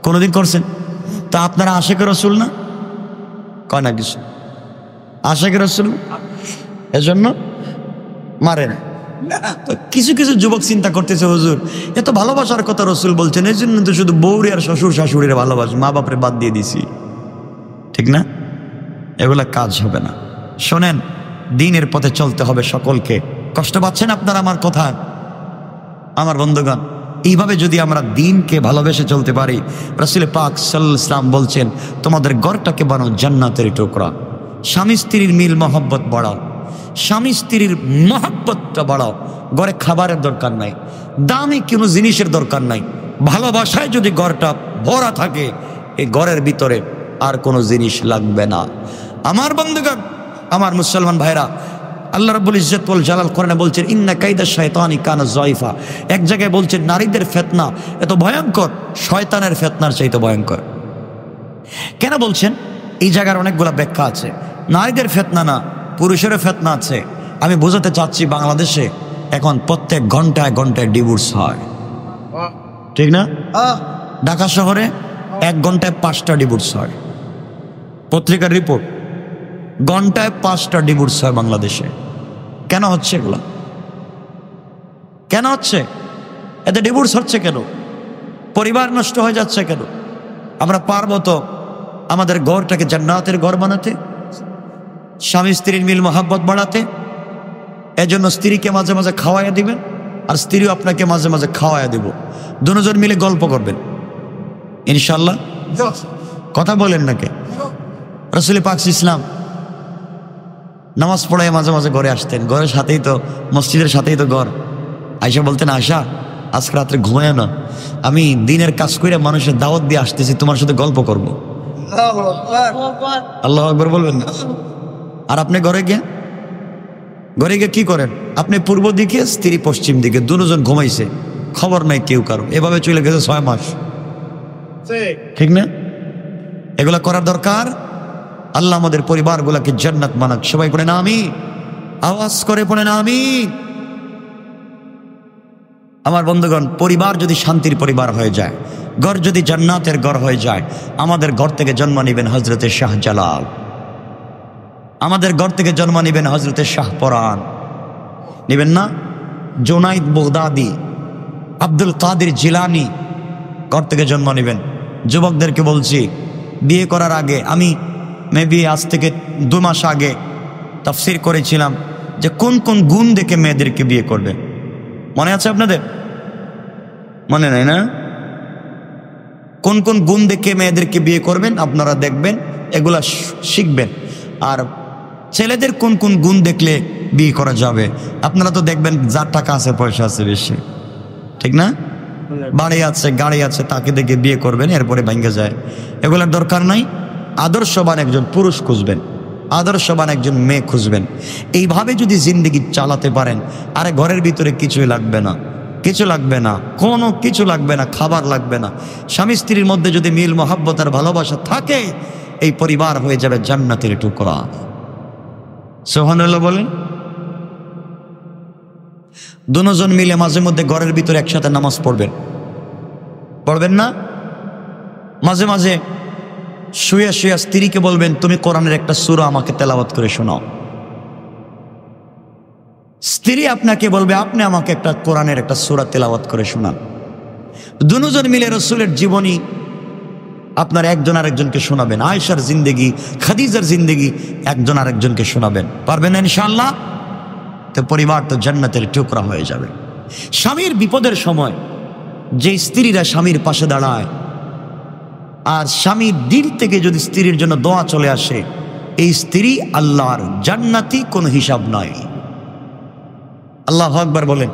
কোনোদিন করছেন? তা আপনারা আশেকে রসুল না? কয় না কিছু আশেকে রসুল, এজন্য মারেন। কিছু কিছু যুবক চিন্তা করতেছে, হুজুর এত ভালোবাসার কথা রসুল বলছেন, এই জন্য তো শুধু বউরে আর শ্বশুর শাশুড়ির ভালোবাসি, মা বাপরে বাদ দিয়ে দিছি। ঠিক না? এগুলা কাজ হবে না। শোনেন, দ্বীনের পথে চলতে হবে সকলকে। কষ্ট পাচ্ছেন আপনারা আমার কথা? আমার বন্ধুগণ, এইভাবে যদি আমরা দ্বীনকে ভালোবেসে চলতে পারি, রাসূল পাক সাল্লাল্লাহু আলাইহি ওয়াসাল্লাম বলছেন তোমাদের ঘরটাকে বানাও জান্নাতের টুকরা। স্বামী স্ত্রীর মিল মহব্বত বাড়াও, স্বামী স্ত্রীর মহব্বতটা বাড়াও। ঘরে খাবারের দরকার নাই, দামি কোনো জিনিসের দরকার নাই, ভালোবাসায় যদি ঘরটা ভরা থাকে, এই ঘরের ভিতরে আর কোনো জিনিস লাগবে না। আমার বন্ধুগণ, আমার মুসলমান ভাইরা, আল্লাহ রাব্বুল ইজ্জত ওয়াল জালাল কোরআনে বলছেন ইন্না কাইদা শাইতানি কানা যায়ফা। এক জায়গায় বলছেন নারীদের ফিতনা এত ভয়ঙ্কর, শয়তানের ফিতনার চাইতে ভয়ঙ্কর। কেন বলছেন? এই জায়গার অনেকগুলো ব্যাখ্যা আছে। নারীদের ফিতনা না, পুরুষেরও ফিতনা আছে। আমি বোঝাতে চাচ্ছি, বাংলাদেশে এখন প্রত্যেক ঘন্টায় ঘন্টায় ডিভোর্স হয়, ঠিক না? ঢাকা শহরে 1 ঘন্টায় 5টা ডিভোর্স হয়। পত্রিকার রিপোর্ট, ঘন্টায় 5টা ডিভোর্স হয় বাংলাদেশে। কেন হচ্ছে এগুলো? কেন হচ্ছে? এতে ডিভোর্স হচ্ছে কেন? পরিবার নষ্ট হয়ে যাচ্ছে কেন? আমরা পারবো তো আমাদের ঘরটাকে জান্নাতের ঘর বানাতে, স্বামী স্ত্রীর মিল মহব্বত বাড়াতে। এজন্য স্ত্রীকে মাঝে মাঝে খাওয়াইয়া দিবেন, আর স্ত্রীও আপনাকে মাঝে মাঝে খাওয়াইয়া দিব। দুজন মিলে গল্প করবেন ইনশাল্লাহ। কথা বলেন নাকি? রাসূল পাক ইসলাম নামাজ পড়ায় মাঝে মাঝে ঘরে আসতেন, ঘরের সাথেই তো, মসজিদের সাথেই তো ঘর। আয়সা বলতেন, আয়সা আজকে রাত্রে ঘুমায় না, আমি দিনের কাজ করে মানুষের দাওয়াত দিয়ে আসতেছি, তোমার সাথে গল্প করবো। আল্লাহু আকবার বলবেন না? আর আপনি ঘরে গিয়ে কি করেন? আপনি পূর্ব দিকে, স্ত্রী পশ্চিম দিকে, দুজন ঘুমাইছে, খবর নাই কেউ কারো, এভাবে চলে গেছে 6 মাস। ঠিক না? এগুলা করার দরকার। আল্লাহ আমাদের পরিবারগুলোকে জান্নাত বানাক। সবাই পড়েন আমিন, আওয়াজ করে পড়েন আমিন। আমার বন্ধুগণ, পরিবার যদি শান্তির পরিবার হয়ে যায়, ঘর যদি জান্নাতের ঘর হয়ে যায়, আমাদের ঘর থেকে জন্ম নেবেন হযরতে শাহজালাল, আমাদের ঘর থেকে জন্ম নেবেন হযরতে শাহপরান, নেবেন না? জুনাইদ বাগদাদি, আব্দুল কাদের জিলানি ঘর থেকে জন্ম নেবেন। যুবকদেরকে বলছি, বিয়ে করার আগে, আমি মেবি আজ থেকে 2 মাস আগে তাফসীর করেছিলাম যে কোন কোন গুণ দেখে মেয়েদেরকে বিয়ে করবে। মনে আছে আপনাদের? মনে নাই না? কোন কোন গুণ দেখে মেয়েদেরকে বিয়ে করবেন আপনারা দেখবেন, এগুলা শিখবেন। আর ছেলেদের কোন কোন গুণ দেখলে বিয়ে করা যাবে আপনারা তো দেখবেন, যার টাকা আছে পয়সা আছে বেশি, ঠিক না? বাড়ি আছে গাড়ি আছে, তাকে দেখে বিয়ে করবেন, এরপরে ভেঙে যায়। এগুলার দরকার নাই। আদর্শবান একজন পুরুষ খুঁজবেন, আদর্শবান একজন মেয়ে খুঁজবেন। এইভাবে যদি জিন্দেগি চালাতে পারেন, আরে ঘরের ভিতরে কিছুই লাগবে না, কিছু লাগবে না, কোনো কিছু লাগবে না, খাবার লাগবে না। স্বামী স্ত্রীর মধ্যে যদি মিল মহব্বত আর ভালোবাসা থাকে, এই পরিবার হয়ে যাবে জান্নাতের টুকরা। সুবহানাল্লাহ বলেন। দুজন মিলে মাঝে মধ্যে ঘরের ভিতরে একসাথে নামাজ পড়বেন না? মাঝে মাঝে শুয়ে শুয়ে স্ত্রীকে বলবেন, তুমি কোরআনের একটা সূরা আমাকে তেলাওয়াত করে শোনাও। স্ত্রী আপনাকে বলবে, আপনি আমাকে একটা কোরআনের একটা সূরা তেলাওয়াত করে শোনান। দুজন মিলে রাসূলের জীবনী আপনার একজন আরেকজনকে শোনাবেন। আয়েশার জিন্দেগি, খাদিজার জিন্দেগি একজন আরেকজনকে শোনাবেন। পারবেন ইনশাআল্লাহ? তো পরিবার তো জান্নাতের টুকরা হয়ে যাবে। স্বামীর বিপদের সময় যে স্ত্রীরা স্বামীর পাশে দাঁড়ায় আর স্বামীর দিল থেকে যদি স্ত্রীর জন্য দোয়া চলে আসে, এই স্ত্রী আল্লাহর জান্নাতি কোনো হিসাব নাই। আল্লাহু আকবার বলেন।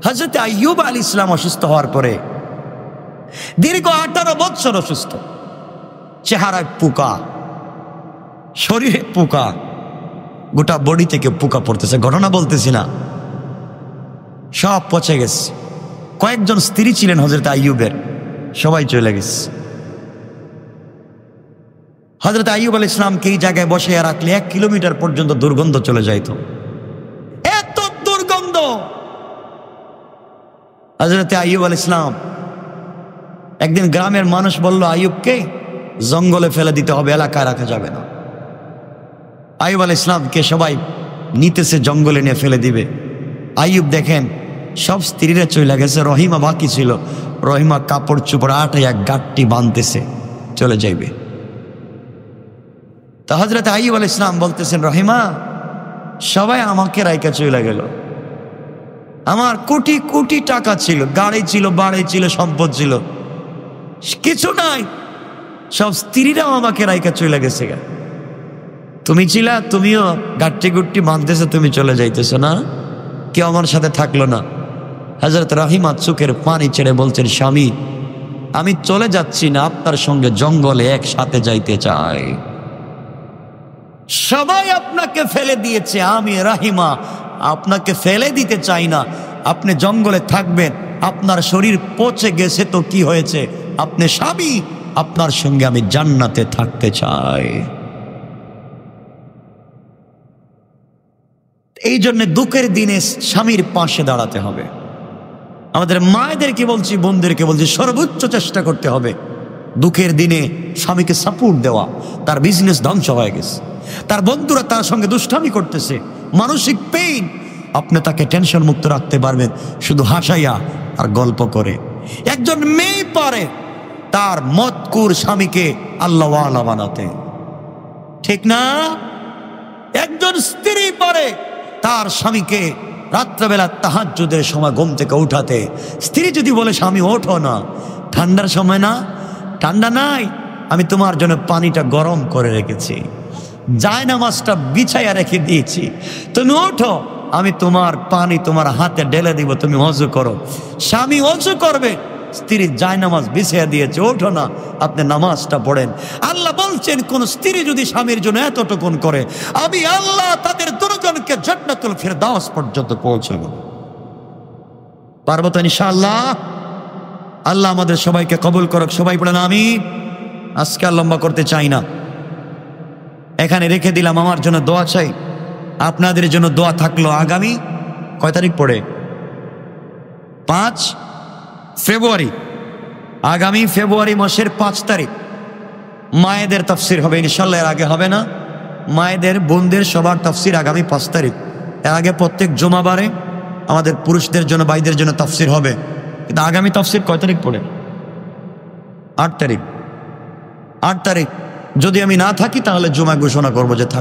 হযরত আইয়ুব আলাইহিস সালাম অসুস্থ হওয়ার পরে দীর্ঘ 18 বছর অসুস্থ, চেহারায় পোকা, শরীরে পোকা, গোটা বডি থেকে পোকা পড়তেছে, ঘটনা বলতেছি না, সব পচে গেছে। কয়েকজন স্ত্রী ছিলেন হযরত আইয়ুবের, সবাই চলে গেছে। হযরত আইয়ুব আলাইহিস সালামকে এই জায়গায় বসিয়ে রাখলে 1 কিলোমিটার পর্যন্ত দুর্গন্ধ চলে যাইত, এত দুর্গন্ধ। হযরত আইয়ুব আলাইহিস সালাম একদিন গ্রামের মানুষ বলল, আইয়ুবকে জঙ্গলে ফেলে দিতে হবে, এলাকায় রাখা যাবে না। আইয়ুব আলাইহিস সালামকে সবাই নিতেছে, জঙ্গলে নিয়ে ফেলে দিবে। আইয়ুব দেখেন সব স্ত্রীরা চলে গেছে, রহিমা বাকি ছিল। রহিমা কাপড় চোপড় আটাইয়া গাঁটটি বাঁধতেছে, চলে যাইবে। তা হযরত আইয়ুব আলাইহিস সালাম বলতেছেন, রহিমা, সবাই আমাকে রাইকা চলে গেল, আমার কোটি কোটি টাকা ছিল, গাড়ি ছিল, বাড়ি ছিল, সম্পদ ছিল, কিছু নাই, সব স্ত্রীরাও আমাকে রাইকা চলে গেছে। তুমি ছিলা, তুমিও গাট্টি গুট্টি বাঁধতেছো, তুমি চলে যাইতেছো না, কেউ আমার সাথে থাকলো না। হযরত রহিমা চোখের পানি ছেড়ে বলছেন, স্বামী, আমি চলে যাচ্ছি না, আপনার সঙ্গে জঙ্গলে একসাথে যাইতে চাই। সবাই আপনাকে ফেলে দিয়েছে, আমি রহিমা আপনাকে ফেলে দিতে চাই না। আপনি জঙ্গলে থাকবেন, আপনার শরীর পচে গেছে তো কি হয়েছে, আপনি স্বামী, আপনার সঙ্গে আমি জান্নাতে থাকতে চাই। এই জন্য দুঃখের দিনে স্বামীর পাশে দাঁড়াতে হবে। আমাদের মায়েদেরকে বলছি, বোনদেরকে বলছি, সর্বোচ্চ চেষ্টা করতে হবে দুঃখের দিনে স্বামীকে সাপোর্ট দেওয়া। তার বিজনেস ধ্বংস হয়ে গেছে, তার বন্ধুরা তার সঙ্গে দুষ্টামি করতেছে, মানসিক পেইন, আপনি তাকে টেনশন মুক্ত রাখতে পারবেন শুধু হাসাইয়া আর গল্প করে। একজন মেয়ে পারে তার মতকুর স্বামীকে আল্লাহওয়ালা বানাতে, ঠিক না? একজন স্ত্রী পারে তার স্বামীকে রাত্রেবেলা তাহাজ্জুদের সময় ঘুম থেকে উঠাতে। স্ত্রী যদি বলে, স্বামী ওঠো না, ঠান্ডার সময় না, ঠান্ডা নাই, আমি তোমার জন্য পানিটা গরম করে রেখেছি, জায়নামাজটা বিছাইয়া রেখে দিয়েছি, তুমি ওঠো, আমি তোমার পানি তোমার হাতে ঢেলে দিব, তুমি ওযু করো। স্বামী ওযু করবে, স্ত্রী জায়নামাজ বিছাইয়া দিয়েছে, ওঠো না, আপনি নামাজটা পড়েন। আল্লাহ বলছেন, কোন স্ত্রী যদি স্বামীর জন্য এতটুকুন করে, আমি আল্লাহ তাদের দুজনকে জান্নাতুল ফিরদাউস পর্যন্ত পৌঁছাবো। পারবো তো ইনশাআল্লাহ? আল্লাহ আমাদের সবাইকে কবুল করুক। সবাই পড়েন আমিন। আজকে আর লম্বা করতে চাই না, এখানে রেখে দিলাম। আমার জন্য দোয়া চাই, আপনাদের জন্য দোয়া থাকলো। আগামী কয় তারিখ পড়ে? 5 ফেব্রুয়ারি। আগামী ফেব্রুয়ারি মাসের 5 তারিখ মায়েদের তাফসির হবে ইনশাআল্লাহ। এর আগে হবে না। মায়েদের, বোনদের সবার তাফসির আগামী 5 তারিখ। এর আগে প্রত্যেক জুমাবারে আমাদের পুরুষদের জন্য, ভাইদের জন্য তাফসির হবে। কিন্তু আগামী তাফসির কয় তারিখ পড়ে? 8 তারিখ। 8 তারিখ যদি আমি না থাকি তাহলে জুমা ঘোষণা করবো যে থাক।